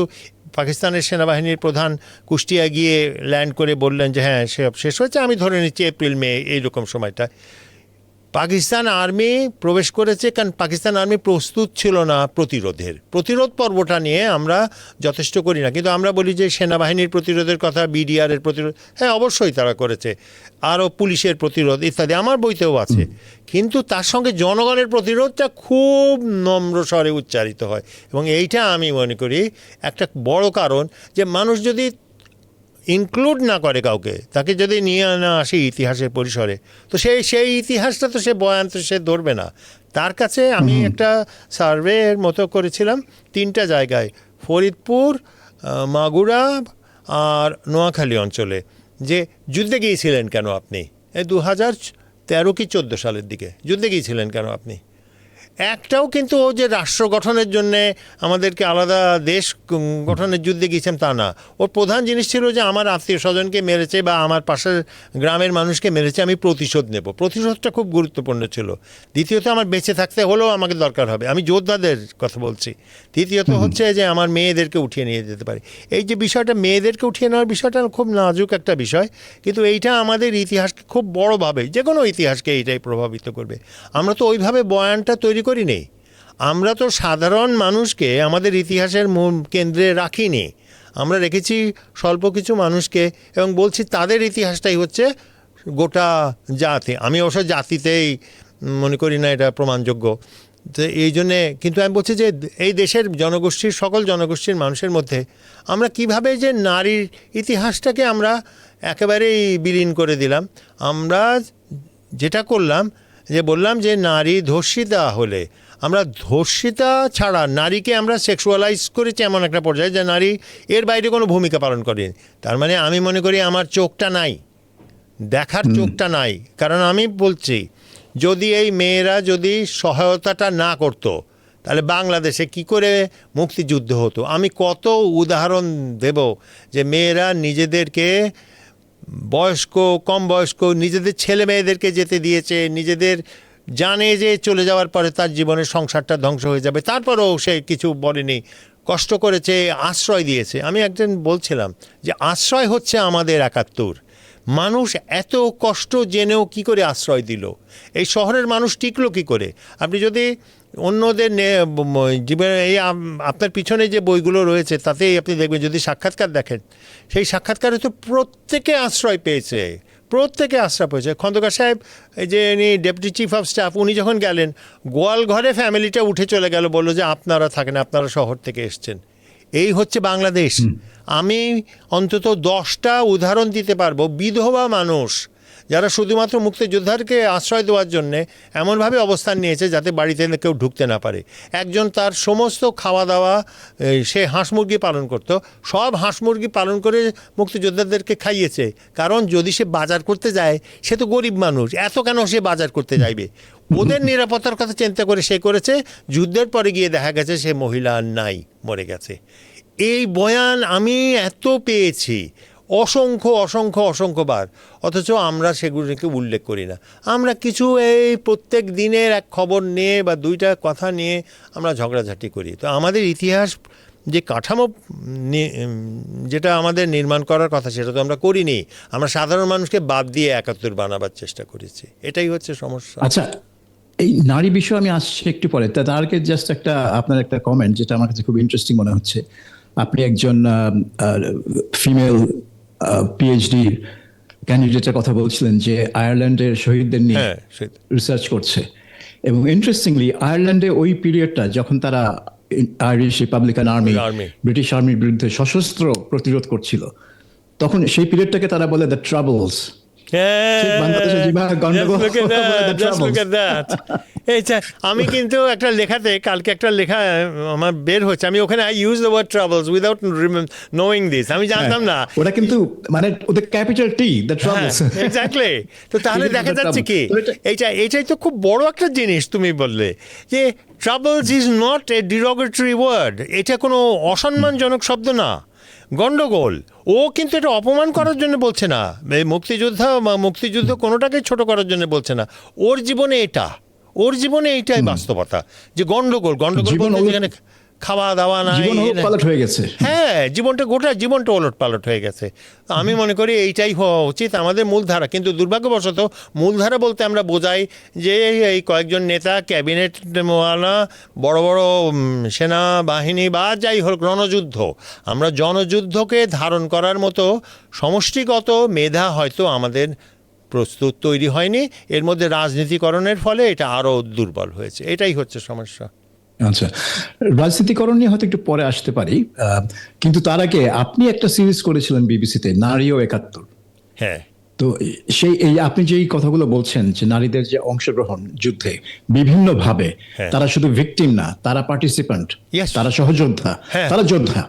পাকিস্তানের সেনাবাহিনীর প্রধান কুষ্টিয়া গিয়ে ল্যান্ড করে বললেন যে হ্যাঁ সব শেষ হয়েছে, আমি ধরে নিচ্ছি এপ্রিল মে এইরকম সময়টা পাকিস্তান আর্মি প্রবেশ করেছে। কারণ পাকিস্তান আর্মি প্রস্তুত ছিল না প্রতিরোধ পর্বটা নিয়ে আমরা যথেষ্ট করি না, কিন্তু আমরা বলি যে সেনাবাহিনীর প্রতিরোধের কথা, বিডিআরের প্রতিরোধ, হ্যাঁ অবশ্যই তারা করেছে, আরও পুলিশের প্রতিরোধ ইত্যাদি আমার বইতেও আছে। কিন্তু তার সঙ্গে জনগণের প্রতিরোধটা খুব নম্র স্বরে উচ্চারিত হয়, এবং এইটা আমি মনে করি একটা বড় কারণ, যে মানুষ যদি ইনক্লুড না করে কাউকে, তাকে যদি নিয়ে না আসে ইতিহাসের পরিসরে, তো সেই ইতিহাসটা তো সে বয়ান তো সে ধরবে না। তার কাছে আমি একটা সার্ভের মতো করেছিলাম 3টা জায়গায়, ফরিদপুর, মাগুরা আর নোয়াখালী অঞ্চলে, যে যুদ্ধে গিয়েছিলেন কেন আপনি, এই 2013 কি 14 সালের দিকে যুদ্ধে গিয়েছিলেন কেন আপনি। একটাও কিন্তু ও যে রাষ্ট্র গঠনের জন্যে আমাদেরকে আলাদা দেশ গঠনের যুদ্ধে গিয়েছেন তা না, ওর প্রধান জিনিস ছিল যে আমার আত্মীয় স্বজনকে মেরেছে বা আমার পাশের গ্রামের মানুষকে মেরেছে, আমি প্রতিশোধ নেব। প্রতিশোধটা খুব গুরুত্বপূর্ণ ছিল। দ্বিতীয়ত আমার বেঁচে থাকতে হলেও আমাকে দরকার হবে, আমি যোদ্ধাদের কথা বলছি। তৃতীয়ত হচ্ছে যে আমার মেয়েদেরকে উঠিয়ে নিয়ে যেতে পারি। এই যে বিষয়টা, মেয়েদেরকে উঠিয়ে নেওয়ার বিষয়টা খুব নাজুক একটা বিষয়, কিন্তু এইটা আমাদের ইতিহাসকে খুব বড়োভাবে, যে কোনো ইতিহাসকে এইটাই প্রভাবিত করবে। আমরা তো ওইভাবে বয়ানটা তৈরি করিনি, আমরা তো সাধারণ মানুষকে আমাদের ইতিহাসের কেন্দ্রে রাখিনি, আমরা রেখেছি স্বল্প কিছু মানুষকে, এবং বলছি তাদের ইতিহাসটাই হচ্ছে গোটা জাতি। আমি অবশ্য জাতিতেই মনে করি না এটা প্রমাণযোগ্য, তো এই জন্যে, কিন্তু আমি বলছি যে এই দেশের জনগোষ্ঠীর, সকল জনগোষ্ঠীর মানুষের মধ্যে আমরা কিভাবে যে নারীর ইতিহাসটাকে আমরা একেবারেই বিলীন করে দিলাম। আমরা যেটা করলাম, যে বললাম যে নারী ধর্ষিতা হলে, আমরা ধর্ষিতা ছাড়া নারীকে আমরা সেক্সুয়ালাইজ করেছি এমন একটা পর্যায়ে যে নারী এর বাইরে কোনো ভূমিকা পালন করেনি। তার মানে আমি মনে করি আমার চোখটা নাই, দেখার চোখটা নাই। কারণ আমি বলছি, যদি এই মেয়েরা যদি সহায়তাটা না করতো, তাহলে বাংলাদেশে কি করে মুক্তিযুদ্ধ হতো। আমি কত উদাহরণ দেব যে মেয়েরা নিজেদেরকে, বয়স্ক কম বয়স্ক, নিজেদের ছেলে মেয়েদেরকে যেতে দিয়েছে, নিজেদের জানে যে চলে যাওয়ার পরে তার জীবনের সংসারটা ধ্বংস হয়ে যাবে, তারপরেও সে কিছু বলেনি, কষ্ট করেছে, আশ্রয় দিয়েছে। আমি একদিন বলছিলাম যে আশ্রয় হচ্ছে আমাদের 71। মানুষ এত কষ্ট জেনেও কি করে আশ্রয় দিল, এই শহরের মানুষ টিকলো কি করে। আপনি যদি অন্যদের জীবনে, এই আপনার পিছনে যে বইগুলো রয়েছে তাতেই আপনি দেখবেন, যদি সাক্ষাৎকার দেখেন, সেই সাক্ষাৎকারে তো প্রত্যেকে আশ্রয় পেয়েছে, প্রত্যেকে আশ্রয় পেয়েছে। খন্দকার সাহেব, এই যে উনি ডেপুটি চিফ অফ স্টাফ, উনি যখন গেলেন, গোয়াল ঘরে ফ্যামিলিটা উঠে চলে গেল, বললো যে আপনারা থাকেন, আপনারা শহর থেকে এসছেন। এই হচ্ছে বাংলাদেশ। আমি অন্তত 10টা উদাহরণ দিতে পারবো, বিধবা মানুষ যারা শুধুমাত্র মুক্তিযোদ্ধারকে আশ্রয় দেওয়ার জন্যে এমনভাবে অবস্থান নিয়েছে যাতে বাড়িতে কেউ ঢুকতে না পারে। একজন তার সমস্ত খাওয়া দাওয়া, সে হাঁস মুরগি পালন করতো, সব হাঁস মুরগি পালন করে মুক্তিযোদ্ধাদেরকে খাইয়েছে। কারণ যদি সে বাজার করতে যায়, সে তো গরিব মানুষ, এত কেন সে বাজার করতে যাইবে, ওদের নিরাপত্তার কথা চিন্তা করে সে করেছে। যুদ্ধের পরে গিয়ে দেখা গেছে সে মহিলা নাই, মরে গেছে। এই বয়ান আমি এত পেয়েছি, অসংখ্যবার, অথচ আমরা সেগুলোকে উল্লেখ করি না। আমরা কিছু এই প্রত্যেক দিনের এক খবর নিয়ে বা 2টা কথা নিয়ে আমরা ঝগড়াঝাটি করি। তো আমাদের ইতিহাস যে কাঠামো যেটা আমাদের নির্মাণ করার কথা, সেটা তো আমরা করিনি। আমরা সাধারণ মানুষকে বাদ দিয়ে 71 বানাবার চেষ্টা করেছি, এটাই হচ্ছে সমস্যা। আচ্ছা, এই নারী বিষয়ে আমি আসছি একটু পরে, তার আগে জাস্ট একটা আপনার একটা কমেন্ট যেটা আমার কাছে খুব ইন্টারেস্টিং মনে হচ্ছে। আপনি একজন ফিমেল পিএইচডি ক্যান্ডিডেটের কথা বলছিলেন যে আয়ারল্যান্ডের শহীদদের নিয়ে রিসার্চ করছে, এবং ইন্টারেস্টিংলি আয়ারল্যান্ডে ওই পিরিয়ডটা যখন তারা আইরিশ রিপাবলিকান আর্মি, ব্রিটিশ আর্মির বিরুদ্ধে সশস্ত্র প্রতিরোধ করছিল, তখন সেই পিরিয়ডটাকে তারা বলে দ্য ট্রাবলস। ঠিক বাংলাদেশে যেভাবে গন্ডগোল Just look at that, the just look troubles. at that. আমি কিন্তু একটা লেখাতে কালকে একটা লেখা আমার বের হচ্ছে, আমি ওখানে I use the word troubles without knowing this, আমি জানতাম না। ওটা কিন্তু মানে ওদের capital T the troubles. Exactly. তো তাহলে দেখা যাচ্ছে কি এইটাই তো খুব বড় একটা জিনিস তুমি বললে যে troubles is not a derogatory word, এটা কোনো অসম্মানজনক শব্দ না। গন্ডগোল, ও কিন্তু এটা অপমান করার জন্য বলছে না, মুক্তিযুদ্ধ কোনোটাকে ছোট করার জন্য বলছে না। ওর জীবনে এইটাই বাস্তবতা যে গন্ডগোল বলতে যেখানে খাওয়া দাওয়া না, পালট হয়ে গেছে। হ্যাঁ, গোটা জীবনটা ওলট পালট হয়ে গেছে। আমি মনে করি এইটাই হওয়া উচিত আমাদের মূলধারা। কিন্তু দুর্ভাগ্যবশত মূলধারা বলতে আমরা বোঝাই যে এই কয়েকজন নেতা, ক্যাবিনেট ওয়ালা, বড় বড় সেনাবাহিনী বা যাই হোক রণযুদ্ধ, আমরা জনযুদ্ধকে ধারণ করার মতো সমষ্টিগত মেধা হয়তো আমাদের প্রস্তুত তৈরি হয়নি। এর মধ্যে রাজনীতিকরণের ফলে এটা আরও দুর্বল হয়েছে, এটাই হচ্ছে সমস্যা। আচ্ছা, রাজনীতিকরণ নিয়ে হয়তো একটু পরে আসতে পারি, কিন্তু তার আগে আপনি একটা সিরিজ করেছিলেন বিবিসিতে, নারী ও ৭১। হ্যাঁ, তো এই আপনি যেই কথাগুলো বলছেন যে নারীদের যে অংশগ্রহণ যুদ্ধে বিভিন্নভাবে, তারা শুধু ভিকটিম না, তারা পার্টিসিপেন্ট, তারা সহযোদ্ধা, তারা যোদ্ধা।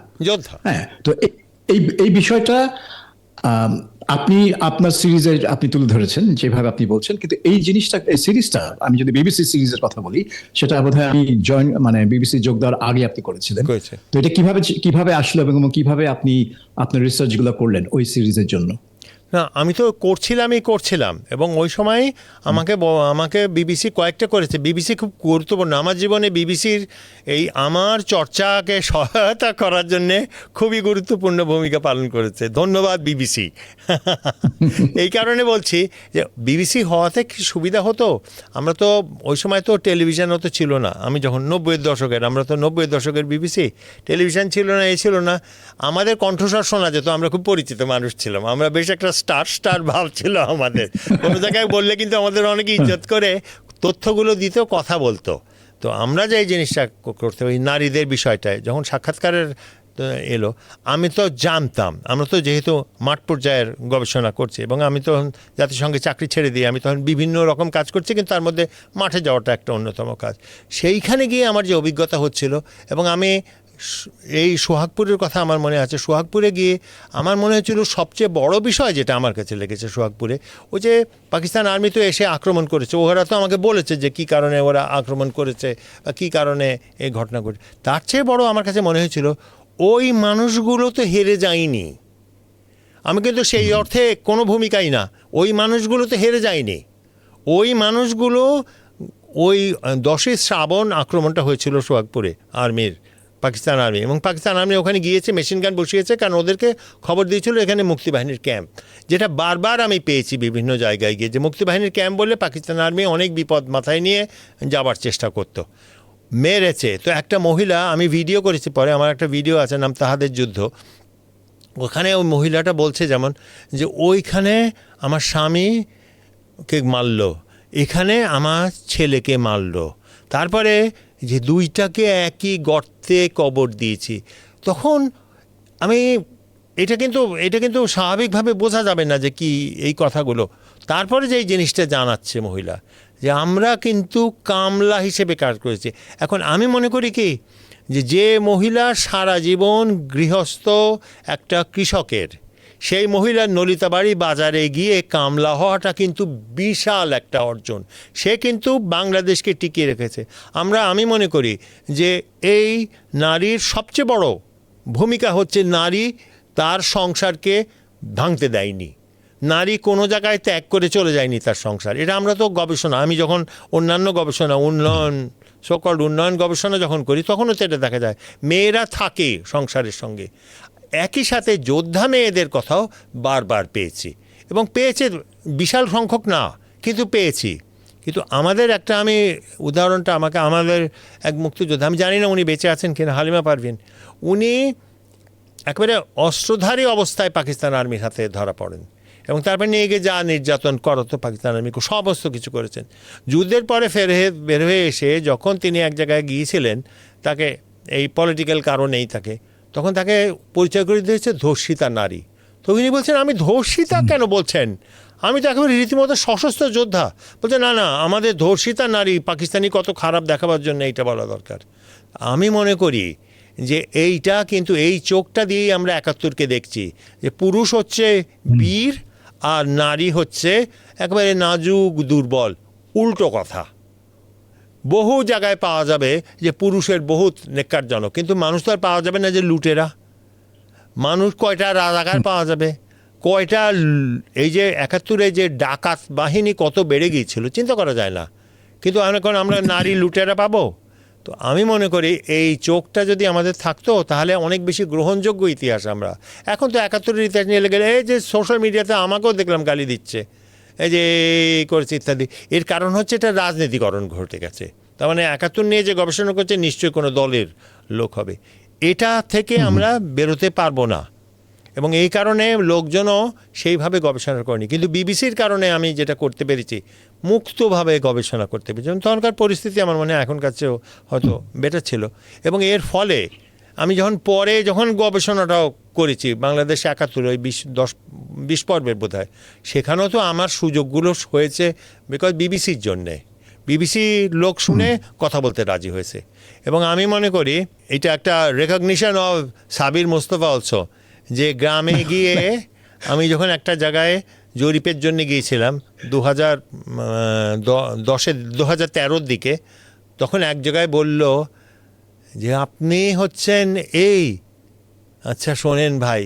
হ্যাঁ, তো এই বিষয়টা আপনি আপনার সিরিজে আপনি তুলে ধরেছেন যেভাবে আপনি বলছেন, কিন্তু এই জিনিসটা, এই সিরিজটা, আমি যদি বিবিসি সিরিজের কথা বলি, সেটা বোধহয় আমি বিবিসি যোগ দেওয়ার আগে আপনি করেছিলেন। তো এটা কিভাবে আসলো এবং কিভাবে আপনি আপনার রিসার্চ গুলো করলেন ওই সিরিজের জন্য? না, আমি তো করছিলাম এবং ওই সময় আমাকে বিবিসি কয়েকটা করেছে। বিবিসি খুব গুরুত্বপূর্ণ আমার জীবনে। বিবিসির এই আমার চর্চাকে সহায়তা করার জন্যে খুবই গুরুত্বপূর্ণ ভূমিকা পালন করেছে। ধন্যবাদ বিবিসি। এই কারণে বলছি যে বিবিসি হওয়াতে কি সুবিধা হতো, আমরা তো ওই সময় তো টেলিভিশন অত ছিল না। আমি যখন ৯০-এর দশকের, আমরা তো ৯০-এর দশকের বিবিসি, টেলিভিশন ছিল না, ছিল না। আমাদের কণ্ঠস্বর শোনা যেত, আমরা খুব পরিচিত মানুষ ছিলাম, আমরা বেশ একটা স্টার ভাব ছিল আমাদের। কোনো জায়গায় বললে কিন্তু আমাদের অনেকে ইজ্জত করে তথ্যগুলো দিত, কথা বলতো। তো আমরা যে এই জিনিসটা করতে ওই নারীদের বিষয়টায় যখন সাক্ষাৎকারের এলো, আমি তো জানতাম, আমরা তো যেহেতু মাঠ পর্যায়ের গবেষণা করছি এবং আমি তো জাতিসংঘে চাকরি ছেড়ে দিয়ে আমি তখন বিভিন্ন রকম কাজ করছি, কিন্তু তার মধ্যে মাঠে যাওয়াটা একটা অন্যতম কাজ। সেইখানে গিয়ে আমার যে অভিজ্ঞতা হচ্ছিল, এবং আমি এই সোহাগপুরের কথা আমার মনে আছে, সোহাগপুরে গিয়ে আমার মনে হচ্ছিল সবচেয়ে বড় বিষয় যেটা আমার কাছে লেগেছে সোহাগপুরে, ওই যে পাকিস্তান আর্মি তো এসে আক্রমণ করেছে, ওরা তো আমাকে বলেছে যে কী কারণে ওরা আক্রমণ করেছে বা কী কারণে এই ঘটনা ঘটেছে। তার চেয়ে বড় আমার কাছে মনে হয়েছিল ওই মানুষগুলো তো হেরে যায়নি। আমি কিন্তু সেই অর্থে কোনো ভূমিকাই না, ওই মানুষগুলো তো হেরে যায়নি। ওই মানুষগুলো, ওই 10ই শ্রাবণ আক্রমণটা হয়েছিল সোহাগপুরে আর্মির, পাকিস্তান আর্মি, এবং পাকিস্তান আর্মি ওখানে গিয়েছে, মেশিন গান বসিয়েছে, কারণ ওদেরকে খবর দিয়েছিল এখানে মুক্তিবাহিনীর ক্যাম্প। যেটা বারবার আমি পেয়েছি বিভিন্ন জায়গায় গিয়ে, যে মুক্তিবাহিনীর ক্যাম্প বললে পাকিস্তান আর্মি অনেক বিপদ মাথায় নিয়ে যাবার চেষ্টা করতো, মেরেছে। তো একটা মহিলা, আমি ভিডিও করেছি পরে, আমার একটা ভিডিও আছে, নাম তাহাদের যুদ্ধ। ওখানে ওই মহিলাটা বলছে যেমন যে ওইখানে আমার স্বামীকে মারলো, এখানে আমার ছেলেকে মারলো, তারপরে যে দুইটাকে একই গর্তে কবর দিয়েছি। তখন আমি এটা কিন্তু স্বাভাবিকভাবে বোঝা যাবে না যে কি এই কথাগুলো। তারপরে যে এই জিনিসটা জানাচ্ছে মহিলা, যে আমরা কিন্তু কামলা হিসেবে কাজ করেছি। এখন আমি মনে করি কি, যে মহিলা সারা জীবন গৃহস্থ একটা কৃষকের, সেই মহিলার নলিতাবাড়ি বাজারে গিয়ে কামলা হওয়াটা কিন্তু বিশাল একটা অর্জন। সে কিন্তু বাংলাদেশকে টিকিয়ে রেখেছে। আমি মনে করি যে এই নারীর সবচেয়ে বড় ভূমিকা হচ্ছে নারী তার সংসারকে ভাঙতে দেয়নি, নারী কোনো জায়গায় ত্যাগ করে চলে যায়নি তার সংসার। এটা আমরা তো গবেষণা, আমি যখন অন্যান্য গবেষণা, উন্নয়ন গবেষণা যখন করি, তখনও তো এটা দেখা যায়, মেয়েরা থাকে সংসারের সঙ্গে। একই সাথে যোদ্ধা মেয়েদের কথাও বারবার পেয়েছি, এবং পেয়েছে বিশাল সংখ্যক না, কিন্তু পেয়েছি। কিন্তু আমাদের একটা, আমি উদাহরণটা আমাদের এক মুক্তিযোদ্ধা, আমি জানি না উনি বেঁচে আছেন কিনা, হালিমা পারভিন, উনি একেবারে অস্ত্রধারী অবস্থায় পাকিস্তান আর্মির হাতে ধরা পড়েন, এবং তারপর নিয়ে গিয়ে যা নির্যাতন করতো পাকিস্তান আর্মিকে, সমস্ত কিছু করেছেন। যুদ্ধের পরে বের হয়ে এসে যখন তিনি এক জায়গায় গিয়েছিলেন, তাকে এই পলিটিক্যাল কারণেই তখন তাকে পরিচয় করে দিয়েছে ধর্ষিতা নারী। তো উনি বলছেন, আমি ধর্ষিতা কেন বলছেন, আমি তো একেবারে রীতিমতো সশস্ত্র যোদ্ধা, বলতে না না আমাদের ধর্ষিতা নারী পাকিস্তানি কত খারাপ দেখাবার জন্য এইটা বলা দরকার। আমি মনে করি যে এইটা কিন্তু এই চোখটা দিয়েই আমরা ৭১কে দেখছি, যে পুরুষ হচ্ছে বীর আর নারী হচ্ছে একেবারে নাজুক দুর্বল। উল্টো কথা বহু জায়গায় পাওয়া যাবে যে পুরুষের বহুত নেককারজনক, কিন্তু মানুষ তো আর পাওয়া যাবে না যে লুটেরা। মানুষ কয়টা রাজাকার পাওয়া যাবে, কয়টা এই যে ৭১-এ যে ডাকাত বাহিনী কত বেড়ে গিয়েছিল চিন্তা করা যায় না, কিন্তু এখন আমরা নারী লুটেরা পাবো। তো আমি মনে করি এই চোখটা যদি আমাদের থাকতো তাহলে অনেক বেশি গ্রহণযোগ্য ইতিহাস আমরা। এখন তো ৭১-এর ইতিহাস নিয়ে গেলে এই যে সোশ্যাল মিডিয়াতে আমাকেও দেখলাম গালি দিচ্ছে, এই যে এই করেছে ইত্যাদি। এর কারণ হচ্ছে এটা রাজনীতিকরণ ঘটে গেছে। তার মানে ৭১ নিয়ে যে গবেষণা করছে নিশ্চয়ই কোনো দলের লোক হবে। এটা থেকে আমরা বেরোতে পারবো না, এবং এই কারণে লোকজনও সেইভাবে গবেষণা করেনি। কিন্তু বিবিসির কারণে আমি যেটা করতে পেরেছি, মুক্তভাবে গবেষণা করতে পেরেছি। যেমন তখনকার পরিস্থিতি আমার মনে হয় এখনকার চেয়েও হয়তো বেটার ছিল, এবং এর ফলে আমি যখন গবেষণাটাও করেছি বাংলাদেশ ৭১ ওই ২০ পর্বের বোধ হয়, সেখানেও তো আমার সুযোগগুলো হয়েছে বিকজ বিবিসির জন্যে। বিবিসি লোক শুনে কথা বলতে রাজি হয়েছে, এবং আমি মনে করি এটা একটা recognition of Sabir Mostafa also, যে গ্রামে গিয়ে আমি যখন একটা জায়গায় জরিপের জন্য গিয়েছিলাম 2013-র দিকে, তখন এক জায়গায় বলল যে আপনি হচ্ছেন এই, আচ্ছা শোনেন ভাই,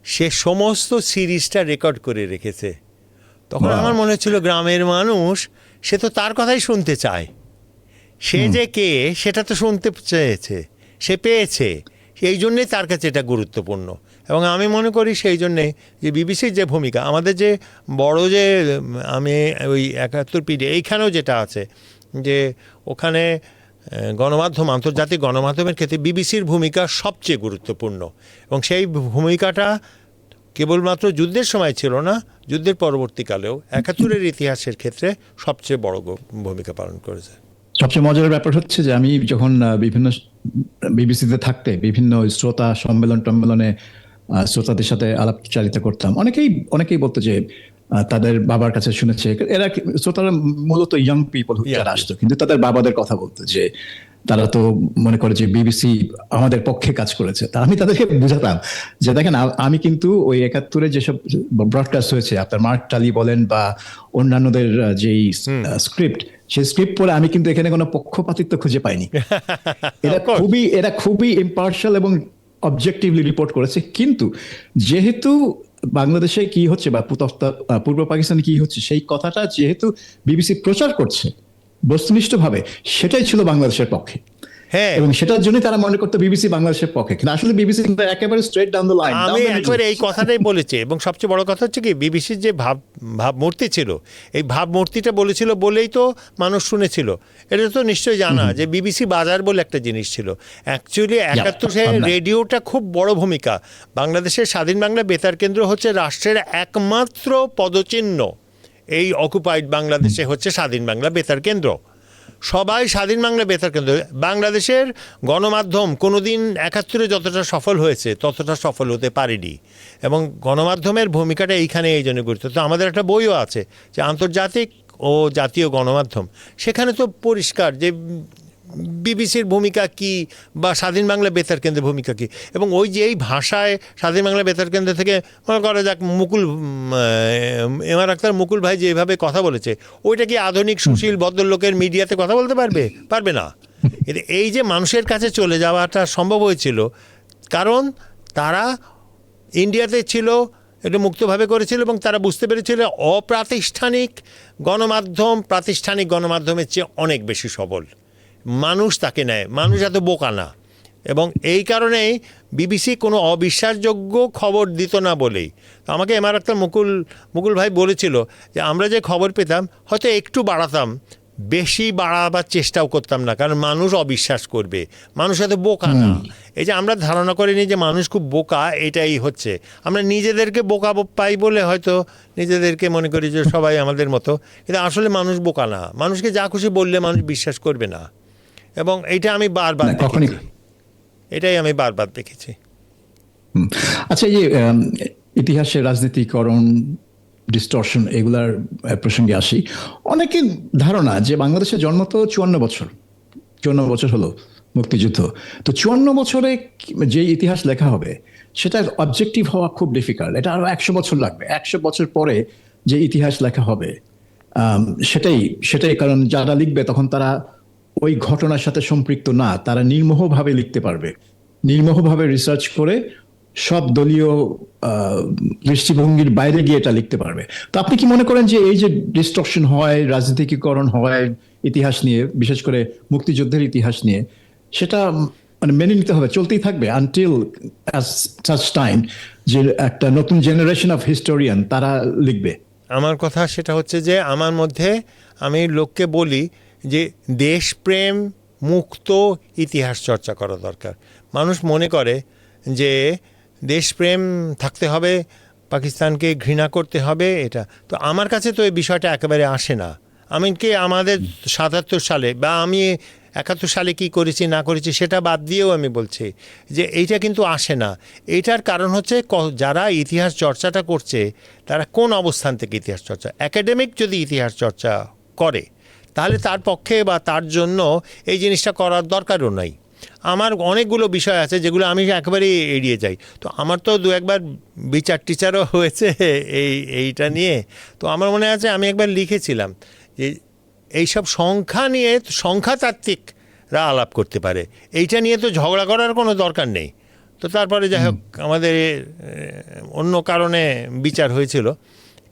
সে সমস্ত সিরিজটা রেকর্ড করে রেখেছে। তখন আমার মনে হচ্ছিল গ্রামের মানুষ, সে তো তার কথাই শুনতে চায়, সে যে কে সেটা তো শুনতে চেয়েছে, সে পেয়েছে, সেই জন্যেই তার কাছে এটা গুরুত্বপূর্ণ। এবং আমি মনে করি সেই জন্যে যে বিবিসির যে ভূমিকা, আমাদের যে বড় যে আমি ওই ৭১ পিডি এইখানেও যেটা আছে যে ওখানে গণমাধ্যম, আন্তর্জাতিক গণমাধ্যমের ক্ষেত্রে বিবিসির ভূমিকা সবচেয়ে গুরুত্বপূর্ণ, এবং সেই ভূমিকাটা কেবলমাত্র যুদ্ধের সময় ছিল না, যুদ্ধের পরবর্তীকালেও ৭১-এর ইতিহাসের ক্ষেত্রে সবচেয়ে বড় ভূমিকা পালন করেছে। সবচেয়ে মজার ব্যাপার হচ্ছে যে আমি যখন বিভিন্ন বিবিসিতে থাকতে বিভিন্ন শ্রোতা টম্মেলনে শ্রোতাদের সাথে আলাপচারিতা করতাম, অনেকেই বলতো যে তাদের বাবার কাছে শুনেছে, এরা শ্রোতারা মূলত ইয়াং পিপল যারা আসতো, কিন্তু তাদের বাবাদের কথা বলতো যে তারা তো মনে করে যে বিবিসি আমাদের পক্ষে কাজ করেছে। তা আমি তাদেরকে বুঝাতাম যে দেখেন, আমি কিন্তু ওই ৭১-এ যেসব ব্রডকাস্ট হয়েছে, আপনার মার্ক টালি বলেন বা অন্যান্যদের যেই স্ক্রিপ্ট, সেই স্ক্রিপ্ট পড়ে আমি কিন্তু এখানে কোনো পক্ষপাতিত্ব খুঁজে পাইনি। এরা খুবই ইম্পার্শাল এবং অবজেক্টিভলি রিপোর্ট করেছে। কিন্তু যেহেতু বাংলাদেশে কি হচ্ছে বা পূর্ব পাকিস্তানে কি হচ্ছে সেই কথাটা যেহেতু বিবিসি প্রচার করছে বস্তুনিষ্ঠভাবে, সেটাই ছিল বাংলাদেশের পক্ষে। হ্যাঁ, এবং সেটার জন্য তারা মনে করতো বিবিসি বাংলাদেশের পক্ষে, কিন্তু আসলে বিবিসি একেবারে স্ট্রেট ডাউন দ্য লাইন। আমি একবারে এই কথাটাই বলেছি, এবং সবচেয়ে বড় কথা হচ্ছে কি, বিবিসির যে ভাবমূর্তি ছিল, এই ভাবমূর্তিটা বলেছিল বলেই তো মানুষ শুনেছিল। এটা তো নিশ্চয়ই জানা যে বিবিসি বাজার বলে একটা জিনিস ছিল। অ্যাকচুয়ালি ৭১-এ রেডিওটা খুব বড় ভূমিকা। বাংলাদেশের স্বাধীন বাংলা বেতার কেন্দ্র হচ্ছে রাষ্ট্রের একমাত্র পদচিহ্ন। এই অকুপাইড বাংলাদেশে হচ্ছে স্বাধীন বাংলা বেতার কেন্দ্র। সবাই স্বাধীন বাংলা বেতার কেন্দ্র। বাংলাদেশের গণমাধ্যম কোনোদিন ৭১-এ যতটা সফল হয়েছে ততটা সফল হতে পারেনি, এবং গণমাধ্যমের ভূমিকাটা এইখানে এই জন্য গুরুত্ব। তো আমাদের একটা বইও আছে যে আন্তর্জাতিক ও জাতীয় গণমাধ্যম, সেখানে তো পরিষ্কার যে বিবিসির ভূমিকা কি বা স্বাধীন বাংলা বেতার কেন্দ্রের ভূমিকা কি। এবং ওই যে এই ভাষায় স্বাধীন বাংলা বেতার কেন্দ্র থেকে মনে করা যাক এমআর আখতার মুকুল ভাই যেভাবে কথা বলেছে, ওইটা কি আধুনিক সুশীল ভদ্রলোকের মিডিয়াতে কথা বলতে পারবে না। এই যে মানুষের কাছে চলে যাওয়াটা সম্ভব হয়েছিল কারণ তারা ইন্ডিয়াতে ছিল, এটা মুক্তভাবে করেছিল, এবং তারা বুঝতে পেরেছিল অপ্রাতিষ্ঠানিক গণমাধ্যম প্রাতিষ্ঠানিক গণমাধ্যমের চেয়ে অনেক বেশি সবল। মানুষ তাকে নেয়, মানুষ এত বোকা না। এবং এই কারণেই বিবিসি কোনো অবিশ্বাসযোগ্য খবর দিত না বলেই আমাকে এমআর আখতার মুকুল ভাই বলেছিল যে আমরা যে খবর পেতাম হয়তো একটু বাড়াতাম, বেশি বাড়াবার চেষ্টাও করতাম না, কারণ মানুষ অবিশ্বাস করবে, মানুষ এত বোকা না। এই যে আমরা ধারণা করিনি যে মানুষ খুব বোকা, এটাই হচ্ছে আমরা নিজেদেরকে বোকা পাই বলে হয়তো নিজেদেরকে মনে করি যে সবাই আমাদের মতো, কিন্তু আসলে মানুষ বোকা না। মানুষকে যা খুশি বললে মানুষ বিশ্বাস করবে না, এবং এইটা আমি বারবার দেখেছি। আচ্ছা, এই যে ইতিহাসের রাজনীতিকরণ ডিস্টরশন, এগুলার প্রসঙ্গে আসি। অনেকের ধারণা যে বাংলাদেশের জন্ম তো 54 বছর হলো মুক্তিযুদ্ধ, তো 54 বছরে যে ইতিহাস লেখা হবে সেটা অবজেক্টিভ হওয়া খুব ডিফিকাল্ট। এটা আরো 100 বছর লাগবে। 100 বছর পরে যে ইতিহাস লেখা হবে সেটাই সেটাই কারণ যারা লিখবে তখন তারা ওই ঘটনার সাথে সম্পৃক্ত না, তারা নির্মোহভাবে লিখতে পারবে, নির্মোহভাবে রিসার্চ করে সব দলীয় দৃষ্টিভঙ্গির বাইরে গিয়ে এটা লিখতে পারবে। তো আপনি কি মনে করেন যে এই যে ডিস্ট্রকশন হয়, রাজনীতিকীকরণ হয় ইতিহাস নিয়ে, বিশেষ করে মুক্তিযুদ্ধের ইতিহাস নিয়ে, সেটা মানে মেনে নিতে হবে, চলতেই থাকবে আনটিল সাচ টাইম যে একটা নতুন জেনারেশন অফ হিস্টোরিয়ান তারা লিখবে? আমার কথা সেটা হচ্ছে যে আমার মধ্যে আমি লোককে বলি যে দেশপ্রেম মুক্ত ইতিহাস চর্চা করা দরকার। মানুষ মনে করে যে দেশপ্রেম থাকতে হবে, পাকিস্তানকে ঘৃণা করতে হবে, এটা তো আমার কাছে তো এই বিষয়টা একেবারে আসে না। আমি কি আমাদের ৭৭ সালে বা আমি ৭১ সালে কি করেছি না করেছি সেটা বাদ দিয়েও আমি বলছি যে এইটা কিন্তু আসে না। এইটার কারণ হচ্ছে যারা ইতিহাস চর্চাটা করছে তারা কোন অবস্থান থেকে ইতিহাস চর্চা, একাডেমিক যদি ইতিহাস চর্চা করে তাহলে তার পক্ষে বা তার জন্য এই জিনিসটা করার দরকারও নাই। আমার অনেকগুলো বিষয় আছে যেগুলো আমি একেবারে এড়িয়ে যাই। তো আমার তো দু একবার বিচার টিচারও হয়েছে এইটা নিয়ে। তো আমার মনে আছে আমি একবার লিখেছিলাম যে এইসব সংখ্যা নিয়ে সংখ্যাতাত্ত্বিকরা আলাপ করতে পারে, এইটা নিয়ে তো ঝগড়া করার কোনো দরকার নেই। তো তারপরে যাই হোক আমাদের অন্য কারণে বিচার হয়েছিল,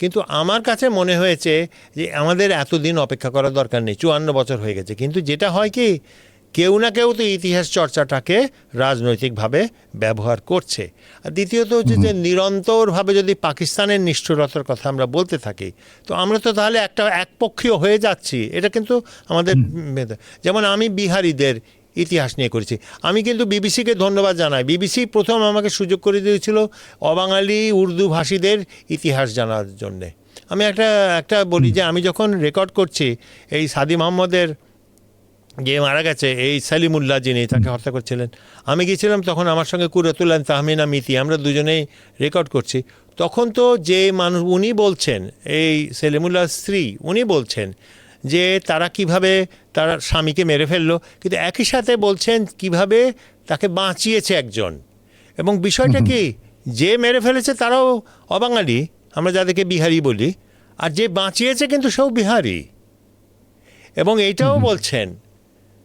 কিন্তু আমার কাছে মনে হয়েছে যে আমাদের এতদিন অপেক্ষা করার দরকার নেই, ৫৪ বছর হয়ে গেছে। কিন্তু যেটা হয় কি, কেউ না কেউ তো ইতিহাস চর্চাটাকে রাজনৈতিকভাবে ব্যবহার করছে। আর দ্বিতীয়ত হচ্ছে যে নিরন্তরভাবে যদি পাকিস্তানের নিষ্ঠুরতার কথা আমরা বলতে থাকি তো আমরা তো তাহলে একটা একপক্ষীয় হয়ে যাচ্ছি। এটা কিন্তু আমাদের যেমন আমি বিহারিদের ইতিহাস নিয়ে করেছি। আমি কিন্তু বিবিসিকে ধন্যবাদ জানাই, বিবিসি প্রথম আমাকে সুযোগ করে দিয়েছিল অবাঙালি উর্দু ভাষীদের ইতিহাস জানার জন্যে। আমি একটা বলি যে আমি যখন রেকর্ড করছি এই সাদি মোহাম্মদের যে মারা গেছে, এই সালিমুল্লাহ যিনি তাকে হত্যা করছিলেন, আমি গিয়েছিলাম তখন আমার সঙ্গে কুরাতুল্লাহ তাহমিনা মিতি, আমরা দুজনেই রেকর্ড করছি। তখন তো যে মানুষ উনি বলছেন, এই সেলিমুল্লাহ স্ত্রী, উনি বলছেন যে তারা কিভাবে তার স্বামীকে মেরে ফেললো, কিন্তু একই সাথে বলছেন কিভাবে তাকে বাঁচিয়েছে একজন। এবং বিষয়টা কি, যে মেরে ফেলেছে তারাও অবাঙালি, আমরা যাদেরকে বিহারি বলি, আর যে বাঁচিয়েছে কিন্তু সেও বিহারি। এবং এইটাও বলছেন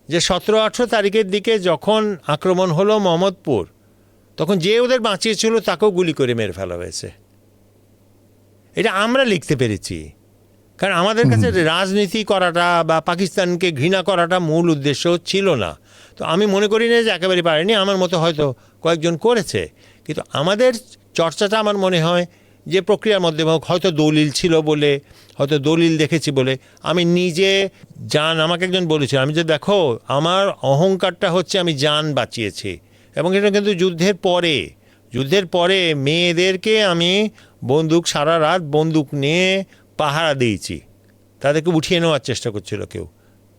যে ১৭-১৮ তারিখের দিকে যখন আক্রমণ হলো মোহাম্মদপুর, তখন যে ওদের বাঁচিয়েছিল তাকেও গুলি করে মেরে ফেলা হয়েছে। এটা আমরা লিখতে পেরেছি কারণ আমাদের কাছে রাজনীতি করাটা বা পাকিস্তানকে ঘৃণা করাটা মূল উদ্দেশ্য ছিল না। তো আমি মনে করি না যে একেবারে পারেনি, আমার মতো হয়তো কয়েকজন করেছে, কিন্তু আমাদের চর্চাটা আমার মনে হয় যে প্রক্রিয়ার মধ্যে হয়তো দলিল ছিল বলে, হয়তো দলিল দেখেছি বলে আমি নিজে আমাকে একজন বলেছিল, আমি যে দেখো আমার অহংকারটা হচ্ছে আমি জান বাঁচিয়েছি। এবং এটা কিন্তু যুদ্ধের পরে মেয়েদেরকে আমি সারা রাত বন্দুক নিয়ে পাহারা দিয়েছি, তাদেরকে উঠিয়ে নেওয়ার চেষ্টা করছিল কেউ,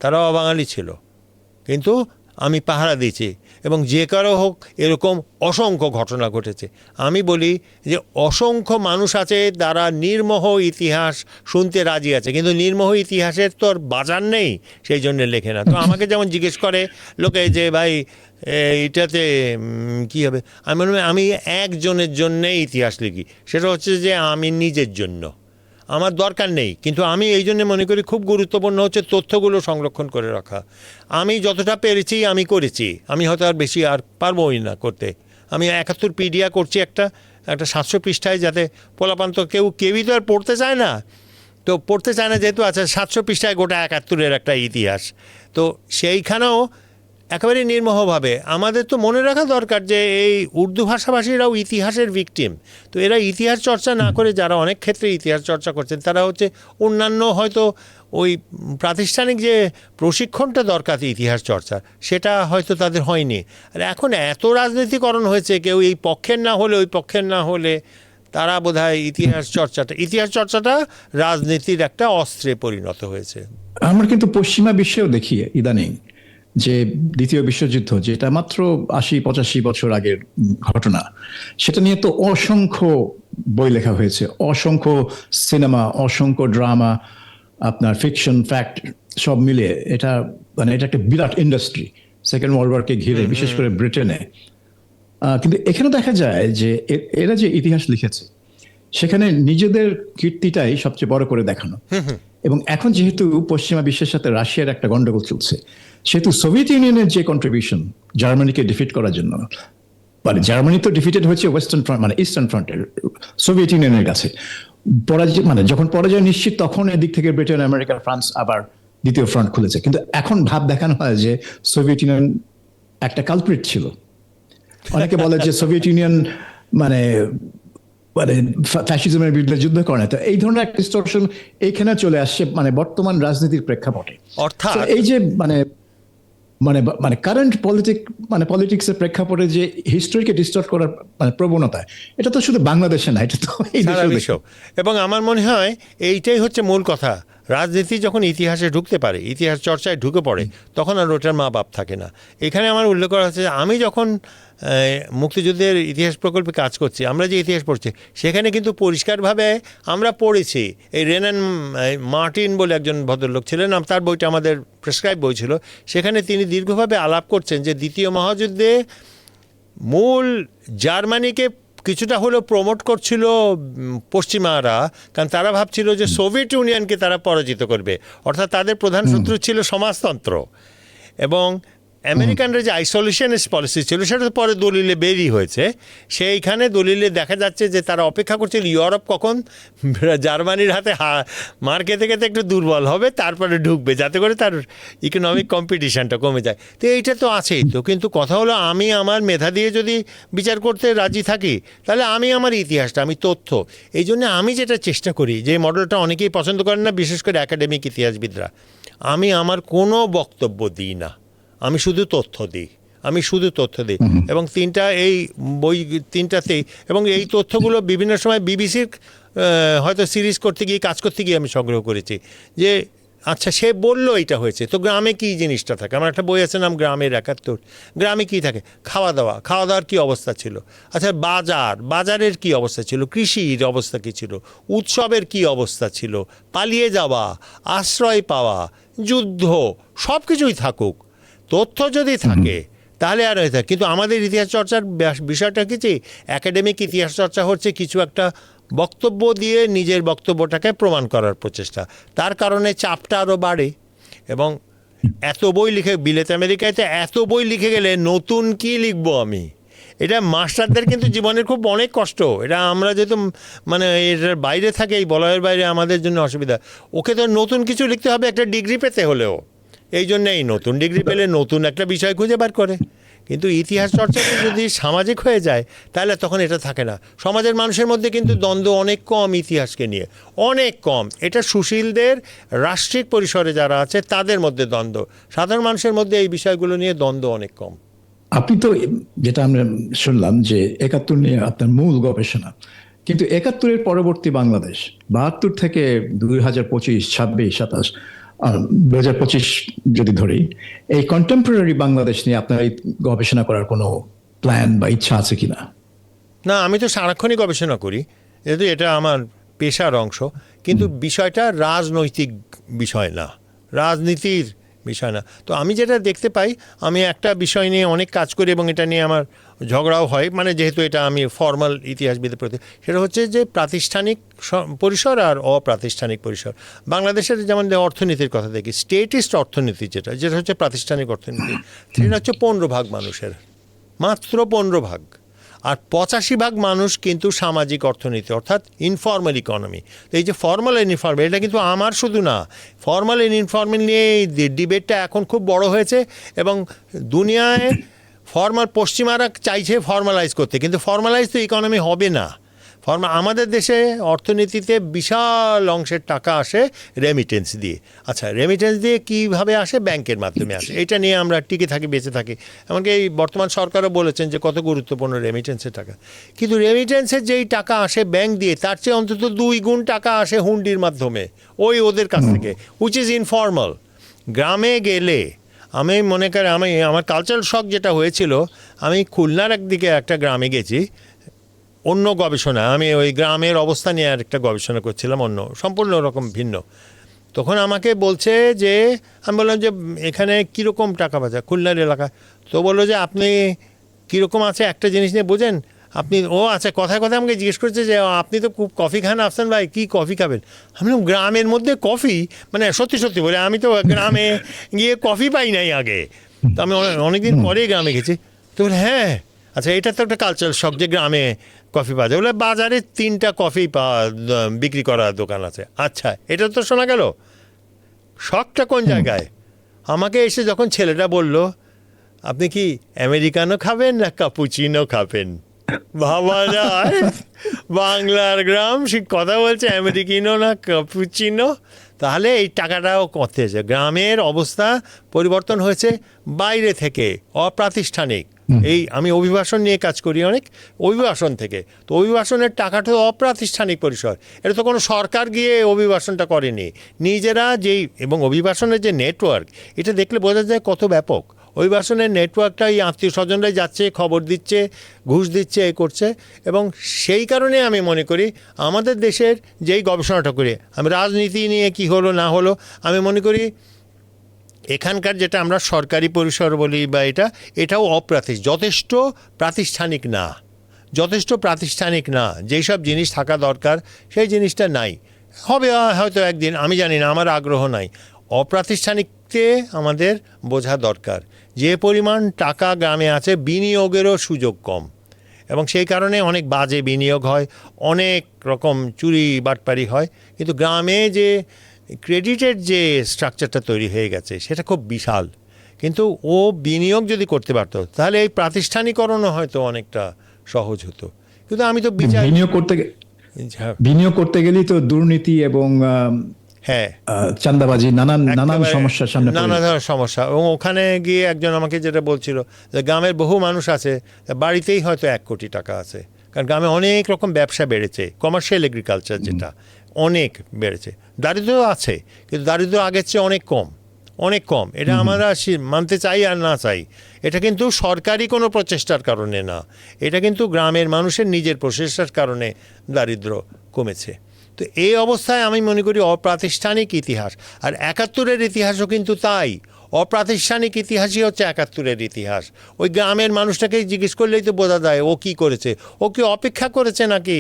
তারাও অবাঙালি ছিল, কিন্তু আমি পাহারা দিয়েছি। এবং যে কারো হোক এরকম অসংখ্য ঘটনা ঘটেছে। আমি বলি যে অসংখ্য মানুষ আছে যারা নির্মোহ ইতিহাস শুনতে রাজি আছে, কিন্তু নির্মোহ ইতিহাসের তো আর বাজার নেই, সেই জন্য লেখে না। তো আমাকে যেমন জিজ্ঞেস করে লোকে যে ভাই এটাতে কী হবে, আমি মনে হয় আমি একজনের জন্যে ইতিহাস লিখি, সেটা হচ্ছে যে আমি নিজের জন্য, আমার দরকার নেই। কিন্তু আমি এই জন্য মনে করি খুব গুরুত্বপূর্ণ হচ্ছে তথ্যগুলো সংরক্ষণ করে রাখা। আমি যতটা পেরেছি আমি করেছি, আমি হয়তো আর বেশি আর পারবোই না করতে। আমি ৭১ পিডিয়া করছি একটা ৭০০ পৃষ্ঠায়, যাতে পোলাপান তো কেউই তো আর পড়তে চায় না, তো পড়তে চায় না যেহেতু আছে ৭০০ পৃষ্ঠায় গোটা ৭১-এর একটা ইতিহাস। তো সেইখানেও একেবারে নির্মোহভাবে আমাদের তো মনে রাখা দরকার যে এই উর্দু ভাষাভাষীরাও ইতিহাসের ভিকটিম। তো এরা ইতিহাস চর্চা না করে, যারা অনেক ক্ষেত্রে ইতিহাস চর্চা করছেন, তারা হচ্ছে অন্যান্য হয়তো ওই প্রাতিষ্ঠানিক যে প্রশিক্ষণটা দরকার ইতিহাস চর্চা, সেটা হয়তো তাদের হয়নি। আর এখন এত রাজনীতিকরণ হয়েছে, কেউ এই পক্ষের না হলে ওই পক্ষের না হলে তারা বোধহয় ইতিহাস চর্চাটা রাজনীতির একটা অস্ত্রে পরিণত হয়েছে। আমরা কিন্তু পশ্চিমা বিশ্বেও দেখি ইদানিং যে দ্বিতীয় বিশ্বযুদ্ধ, যেটা মাত্র ৮০-৮৫ বছর আগের ঘটনা, সেটা নিয়ে তো অসংখ্য বই লেখা হয়েছে, অসংখ্য সিনেমা, অসংখ্য ড্রামা, আপনার ফিকশন, ফ্যাক্ট সব মিলিয়ে এটা মানে এটা একটা বিরাট ইন্ডাস্ট্রি সেকেন্ড ওয়ার্ল্ড ওয়ারকে ঘিরে, বিশেষ করে ব্রিটেনে। কিন্তু এখানে দেখা যায় যে এরা যে ইতিহাস লিখেছে সেখানে নিজেদের কীর্তিটাই সবচেয়ে বড় করে দেখানো। এবং এখন যেহেতু পশ্চিমা বিশ্বের সাথে রাশিয়ার একটা গন্ডগোল চলছে, সেহেতু সোভিয়েত ইউনিয়নের যে কন্ট্রিবিউশন জার্মানিকে ডিফিট করার জন্য, মানে জার্মানি তো ডিফিটেড হয়েছে ওয়েস্টার্ন ফ্রন্ট মানে ইস্টার্ন ফ্রন্টের সোভিয়েত ইউনিয়নের কাছে, পরাজয় মানে যখন পরাজয় নিশ্চিত তখন এদিক থেকে ব্রিটেন, আমেরিকা, ফ্রান্স আবার দ্বিতীয় ফ্রন্ট খুলেছে। কিন্তু এখন ভাব দেখানো হয় যে সোভিয়েত ইউনিয়ন একটা কালপ্রিট ছিল। অনেকে বলে যে সোভিয়েত ইউনিয়ন মানে মানে ফ্যাসিজমের বিরুদ্ধে যুদ্ধ করে না। তো এই ধরনের একটা ডিসটরশন এইখানে চলে আসছে মানে বর্তমান রাজনীতির প্রেক্ষাপটে। অর্থাৎ এই যে মানে মানে মানে কারেন্ট পলিটিক্সের প্রেক্ষাপটে যে হিস্ট্রিকে ডিস্টর্ট করার মানে প্রবণতা, এটা তো শুধু বাংলাদেশে না, এটা তো এই সারা বিশ্ব। এবং আমার মনে হয় এইটাই হচ্ছে মূল কথা। রাজনীতি যখন ইতিহাসে ঢুকতে পারে, ইতিহাস চর্চায় ঢুকে পড়ে, তখন আর ওটার মা বাপ থাকে না। এখানে আমার উল্লেখ করা হচ্ছে যে আমি যখন মুক্তিযুদ্ধের ইতিহাস প্রকল্পে কাজ করছি, আমরা যে ইতিহাস পড়ছি সেখানে কিন্তু পরিষ্কারভাবে আমরা পড়েছি, এই রেনান মার্টিন বলে একজন ভদ্রলোক ছিলেন, তার বইটা আমাদের প্রেসক্রাইব বই ছিল, সেখানে তিনি দীর্ঘভাবে আলাপ করছেন যে দ্বিতীয় মহাযুদ্ধে মূল জার্মানিকে কিছুটা হলেও প্রমোট করছিল পশ্চিমারা, কারণ তারা ভাবছিল যে সোভিয়েত ইউনিয়নকে তারা পরাজিত করবে, অর্থাৎ তাদের প্রধান শত্রু ছিল সমাজতন্ত্র। এবং আমেরিকানরা যে আইসোলেশনিস্ট পলিসি ছিল সেটা তো পরে দলিলে বেরিয়ে হয়েছে। সেইখানে দলিলে দেখা যাচ্ছে যে তারা অপেক্ষা করছিল ইউরোপ কখন জার্মানির হাতে মার খেতে খেতে একটু দুর্বল হবে, তারপরে ঢুকবে, যাতে করে তার ইকোনমিক কম্পিটিশনটা কমে যায়। তো এইটা তো আছেই তো, কিন্তু কথা হলো আমি আমার মেধা দিয়ে যদি বিচার করতে রাজি থাকি, তাহলে আমি আমার ইতিহাসটা, আমি তথ্য, এই জন্য আমি যেটা চেষ্টা করি, যে মডেলটা অনেকেই পছন্দ করেন না, বিশেষ করে একাডেমিক ইতিহাসবিদরা, আমি আমার কোনো বক্তব্য দিই না, আমি শুধু তথ্য দিই, এবং তিনটাতেই এবং এই তথ্যগুলো বিভিন্ন সময় বিবিসির হয়তো সিরিজ করতে গিয়ে, কাজ করতে গিয়ে আমি সংগ্রহ করেছি যে আচ্ছা সে বললো এইটা হয়েছে, তো গ্রামে কী জিনিসটা থাকে। আমার একটা বই আছে নাম গ্রামের ৭১। গ্রামে কী থাকে? খাওয়া দাওয়ার কী অবস্থা ছিল, আচ্ছা বাজারের কী অবস্থা ছিল, কৃষির অবস্থা কী ছিল, উৎসবের কী অবস্থা ছিল, পালিয়ে যাওয়া, আশ্রয় পাওয়া, যুদ্ধ, সব কিছুই থাকুক, তথ্য যদি থাকে তাহলে আর হয়ে থাকে। কিন্তু আমাদের ইতিহাস চর্চার বিষয়টা কি, একাডেমিক ইতিহাস চর্চা হচ্ছে কিছু একটা বক্তব্য দিয়ে নিজের বক্তব্যটাকে প্রমাণ করার প্রচেষ্টা। তার কারণে চাপটা আরও বাড়ে। এবং এত বই লিখে, বিলেত আমেরিকায় তো এত বই লিখে গেলে নতুন কি লিখবো আমি, এটা মাস্টারদের কিন্তু জীবনের খুব অনেক কষ্ট। এটা আমরা যেহেতু মানে এটার বাইরে থাকে, এই বলয়ের বাইরে, আমাদের জন্য অসুবিধা। ওকে তো নতুন কিছু লিখতে হবে একটা ডিগ্রি পেতে হলেও, এই জন্য এই নতুন ডিগ্রি পেলে নতুন একটা বিষয় খুঁজে বার করে। কিন্তু ইতিহাস চর্চাটা যদি সামাজিক হয়ে যায় তাহলে তখন এটা থাকে না। সমাজের মানুষের মধ্যে কিন্তু দ্বন্দ্ব অনেক কম ইতিহাসকে নিয়ে, অনেক কম। এটা সুশীলদের, রাষ্ট্রিক পরিসরে যারা আছে তাদের মধ্যে দ্বন্দ্ব, সাধারণ মানুষের মধ্যে এই বিষয়গুলো নিয়ে দ্বন্দ্ব অনেক কম। আপনি তো যেটা আমরা শুনলাম যে ৭১ নিয়ে আপনার মূল গবেষণা, কিন্তু ৭১-এর পরবর্তী বাংলাদেশ ৭২ থেকে ২০২৫, ২৬, ২৭, ২০২৫ যদি ধরি, এই কন্টেম্পোরারি বাংলাদেশ নিয়ে আপনার এই গবেষণা করার কোনো প্ল্যান বা ইচ্ছা আছে কিনা? না, আমি তো সারাক্ষণই গবেষণা করি, যেহেতু এটা আমার পেশার অংশ। কিন্তু বিষয়টা রাজনৈতিক বিষয় না, রাজনীতির বিষয় না। তো আমি যেটা দেখতে পাই, আমি একটা বিষয় নিয়ে অনেক কাজ করি এবং এটা নিয়ে আমার ঝগড়াও হয়, মানে যেহেতু এটা আমি ফর্মাল ইতিহাসবিদের প্রতি, সেটা হচ্ছে যে প্রাতিষ্ঠানিক পরিসর আর অপ্রাতিষ্ঠানিক পরিসর। বাংলাদেশের যেমন অর্থনীতির কথা দেখি, স্টেটিস্ট অর্থনীতি যেটা হচ্ছে প্রাতিষ্ঠানিক অর্থনীতি, সেটা হচ্ছে 15% মানুষের, মাত্র 15%। আর 85% মানুষ কিন্তু সামাজিক অর্থনীতি, অর্থাৎ ইনফর্মাল ইকোনমি। তো এই যে ফর্মাল অ্যান্ড ইনফর্মাল, এটা কিন্তু আমার শুধু না, ফর্মাল অ্যান্ড ইনফর্মাল নিয়ে এই ডিবেটটা এখন খুব বড় হয়েছে। এবং দুনিয়ায় পশ্চিমারা চাইছে ফর্মালাইজ করতে, কিন্তু ফর্মালাইজ তো ইকোনমি হবে না। আমাদের দেশে অর্থনীতিতে বিশাল অংশের টাকা আসে রেমিটেন্স দিয়ে। আচ্ছা, রেমিটেন্স দিয়ে কীভাবে আসে? ব্যাংকের মাধ্যমে আসে। এটা নিয়ে আমরা টিকে থাকি, বেঁচে থাকি। এমনকি এই বর্তমান সরকারও বলেছেন যে কত গুরুত্বপূর্ণ রেমিটেন্সের টাকা। কিন্তু রেমিটেন্সের যেই টাকা আসে ব্যাংক দিয়ে, তার চেয়ে অন্তত 2 গুণ টাকা আসে হুন্ডির মাধ্যমে, ওদের কাছ থেকে, হুইচ ইজ ইনফর্মাল। গ্রামে গেলে আমি মনে করি, আমার কালচারাল শক যেটা হয়েছিল, আমি খুলনার একদিকে একটা গ্রামে গেছি, অন্য গবেষণা, আমি ওই গ্রামের অবস্থা নিয়ে আর একটা গবেষণা করছিলাম, অন্য সম্পূর্ণ রকম ভিন্ন। তখন আমাকে বলছে যে, আমি বললাম যে এখানে কীরকম টাকা বাজার খুলনার এলাকা? তো বললো যে আপনি কীরকম আছে একটা জিনিস নিয়ে বোঝেন আপনি। ও আচ্ছা, কথায় কথায় আমাকে জিজ্ঞেস করছে যে আপনি তো খুব কফি খান আফসান ভাই, কী কফি খাবেন? আমি বললাম গ্রামের মধ্যে কফি, মানে সত্যি সত্যি বলে আমি তো গ্রামে গিয়ে কফি পাই নাই আগে, তো আমি অনেকদিন পরে গ্রামে গেছি। তো বলে হ্যাঁ, আচ্ছা এটা তো একটা কালচারাল শখ যে গ্রামে কফি পাওয়া যায়। বলে বাজারে 3টা কফি বিক্রি করার দোকান আছে। আচ্ছা, এটা তো শোনা গেল, শখটা কোন জায়গায়? আমাকে এসে যখন ছেলেটা বলল আপনি কি আমেরিকানো খাবেন না কাপুচিনো খাবেন, ভাবা যায় বাংলার গ্রাম সে কথা বলছে আমেরিকানো না কাপুচিনো। তাহলে এই টাকাটাও করতে হয়েছে, গ্রামের অবস্থা পরিবর্তন হয়েছে বাইরে থেকে, অপ্রাতিষ্ঠানিক। এই আমি অভিবাসন নিয়ে কাজ করি অনেক, অভিবাসন থেকে, তো অভিবাসনের টাকাটা অপ্রাতিষ্ঠানিক পরিসর, এটা তো কোনো সরকার গিয়ে অভিবাসনটা করেনি, নিজেরা যেই, এবং অভিবাসনের যে নেটওয়ার্ক, এটা দেখলে বোঝা যায় কত ব্যাপক। অভিবাসনের নেটওয়ার্কটা এই আত্মীয় স্বজনরাই যাচ্ছে, খবর দিচ্ছে, ঘুষ দিচ্ছে, এ করছে। এবং সেই কারণে আমি মনে করি আমাদের দেশের যেই গবেষণাটা করি আমি, রাজনীতি নিয়ে কি হলো না হলো, আমি মনে করি এখানকার যেটা আমরা সরকারি পরিসর বলি বা এটাও যথেষ্ট প্রাতিষ্ঠানিক না, যথেষ্ট প্রাতিষ্ঠানিক না। যেই সব জিনিস থাকা দরকার সেই জিনিসটা নাই, হবে হয়তো একদিন, আমি জানি না, আমার আগ্রহ নাই। অপ্রাতিষ্ঠানিককে আমাদের বোঝা দরকার। যে পরিমাণ টাকা গ্রামে আছে, বিনিয়োগেরও সুযোগ কম, এবং সেই কারণে অনেক বাজে বিনিয়োগ হয়, অনেক রকম চুরি বাটপারি হয়। কিন্তু গ্রামে যে ক্রেডিটের যে স্ট্রাকচারটা তৈরি হয়ে গেছে সেটা খুব বিশাল। কিন্তু ও বিনিয়োগ যদি করতে পারতো তাহলে এই প্রাতিষ্ঠানিকরণও হয়তো অনেকটা সহজ হতো। কিন্তু আমি তো বিনিয়োগ করতে গেলেই তো দুর্নীতি এবং হ্যাঁ চাঁদাবাজি, নানান সমস্যার সামনে, নানা ধরনের সমস্যা। এবং ওখানে গিয়ে একজন আমাকে যেটা বলছিল যে গ্রামের বহু মানুষ আছে বাড়িতেই হয়তো 1 কোটি টাকা আছে, কারণ গ্রামে অনেক রকম ব্যবসা বেড়েছে, কমার্শিয়াল এগ্রিকালচার যেটা অনেক বেড়েছে। দারিদ্র আছে, কিন্তু দারিদ্র আগের চেয়ে অনেক কম, অনেক কম। এটা আমরা মানতে চাই আর না চাই, এটা কিন্তু সরকারি কোনো প্রচেষ্টার কারণে না, এটা কিন্তু গ্রামের মানুষের নিজের প্রচেষ্টার কারণে দারিদ্র কমেছে। তো এই অবস্থায় আমি মনে করি অপ্রাতিষ্ঠানিক ইতিহাস, আর 71-এর ইতিহাসও কিন্তু তাই, অপ্রাতিষ্ঠানিক ইতিহাসই হচ্ছে 71-এর ইতিহাস। ওই গ্রামের মানুষটাকেই জিজ্ঞেস করলেই তো বোঝা যায় ও কী করেছে, ও কি অপেক্ষা করেছে নাকি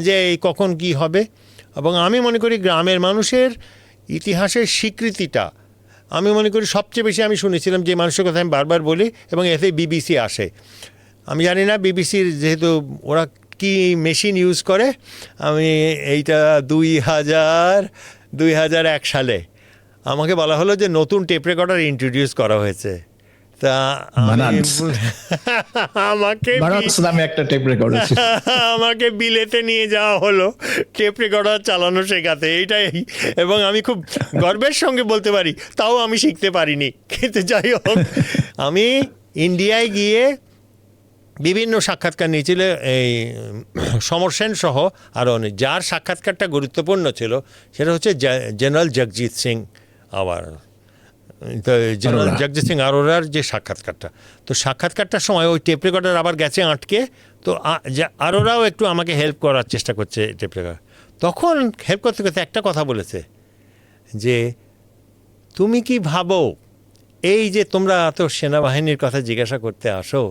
যে এই কখন কি হবে। এবং আমি মনে করি গ্রামের মানুষের ইতিহাসের স্বীকৃতিটা আমি মনে করি সবচেয়ে বেশি আমি শুনেছিলাম যে মানুষের কথা আমি বারবার বলি, এবং এতে বিবিসি আসে। আমি জানি না বিবিসির যেহেতু ওরা কি মেশিন ইউজ করে, আমি এইটা 2001 সালে আমাকে বলা হলো যে নতুন টেপ রেকর্ডার ইন্ট্রোডিউস করা হয়েছে। তা আমাকে বিলেতে নিয়ে যাওয়া হলো টেপ রেকর্ডার চালানো শেখাতে, এইটাই। এবং আমি খুব গর্বের সঙ্গে বলতে পারি তাও আমি শিখতে পারিনি, কিন্তু যাই হোক আমি ইন্ডিয়ায় গিয়ে বিভিন্ন সাক্ষাৎকার নিয়েছিল, এই সমর সেন সহ আরও অনেক। যার সাক্ষাৎকারটা গুরুত্বপূর্ণ ছিল সেটা হচ্ছে জেনারেল জগজিৎ সিং জেনারেল জগজিৎ সিং আরোরার যে সাক্ষাৎকারটা। তো সাক্ষাৎকারটার সময় ওই টেপ রেকর্ডার আবার গেছে আটকে, তো আরোরাও একটু আমাকে হেল্প করার চেষ্টা করছে টেপ রেকর্ডার। তখন হেল্প করতে করতে একটা কথা বলেছে যে তুমি কি ভাবো এই যে তোমরা এত সেনাবাহিনীর কথা জিজ্ঞাসা করতে আসো,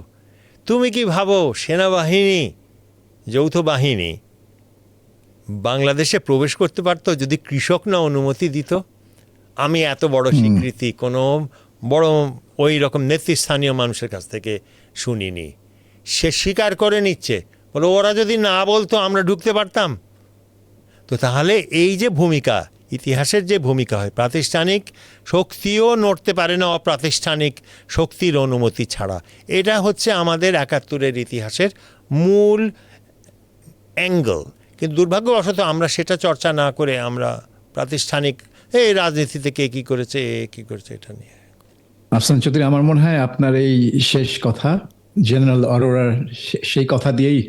তুমি কি ভাবো সেনাবাহিনী, যৌথ বাহিনী বাংলাদেশে প্রবেশ করতে পারতো যদি কৃষক না অনুমতি দিত? আমি এত বড় স্বীকৃতি কোনো বড় ওই রকম নেতৃস্থানীয় মানুষের কাছ থেকে শুনিনি। সে স্বীকার করে নিচ্ছে, বলো ওরা যদি না বলতো আমরা ঢুকতে পারতাম। তো তাহলে এই যে ভূমিকা, ইতিহাসের যে ভূমিকা হয়, প্রাতিষ্ঠানিক শক্তিও নড়তে পারে না অপ্রাতিষ্ঠানিক শক্তির অনুমতি ছাড়া। এটা হচ্ছে আমাদের 71-এর ইতিহাসের মূল অ্যাঙ্গেল। কিন্তু দুর্ভাগ্যবশত আমরা সেটা চর্চা না করে আমরা প্রাতিষ্ঠানিক এই রাজনীতিতে কে কী করেছে, এটা নিয়ে। আফসান চৌধুরী, আমার মনে হয় আপনার এই শেষ কথা, জেনারেল অরোরার সেই কথা দিয়েই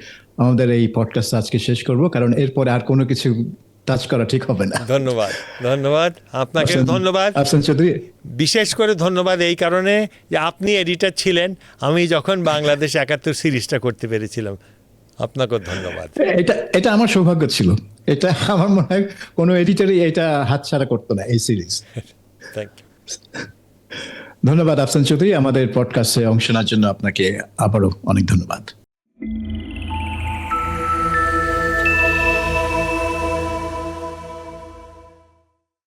আমাদের এই পডকাস্ট আজকে শেষ করব, কারণ এরপরে আর কোনো কিছু টাচ করা ঠিক হবে না। ধন্যবাদ আপনাকে, ধন্যবাদ আফসান চৌধুরী। বিশেষ করে ধন্যবাদ এই কারণে যে আপনি এডিটর ছিলেন, আমি যখন বাংলাদেশ 71 সিরিজটা করতে পেরেছিলাম। আপনাকেও ধন্যবাদ। এটা আমার সৌভাগ্য ছিল। এটা আমার মনে হয় কোনো এডিটরই এটা হাতছাড়া করতো না, এই সিরিজ। Thank you. ধন্যবাদ আফসান চৌধুরী, আমাদের পডকাস্টে অংশ নেওয়ার জন্য আপনাকে আবারও অনেক ধন্যবাদ।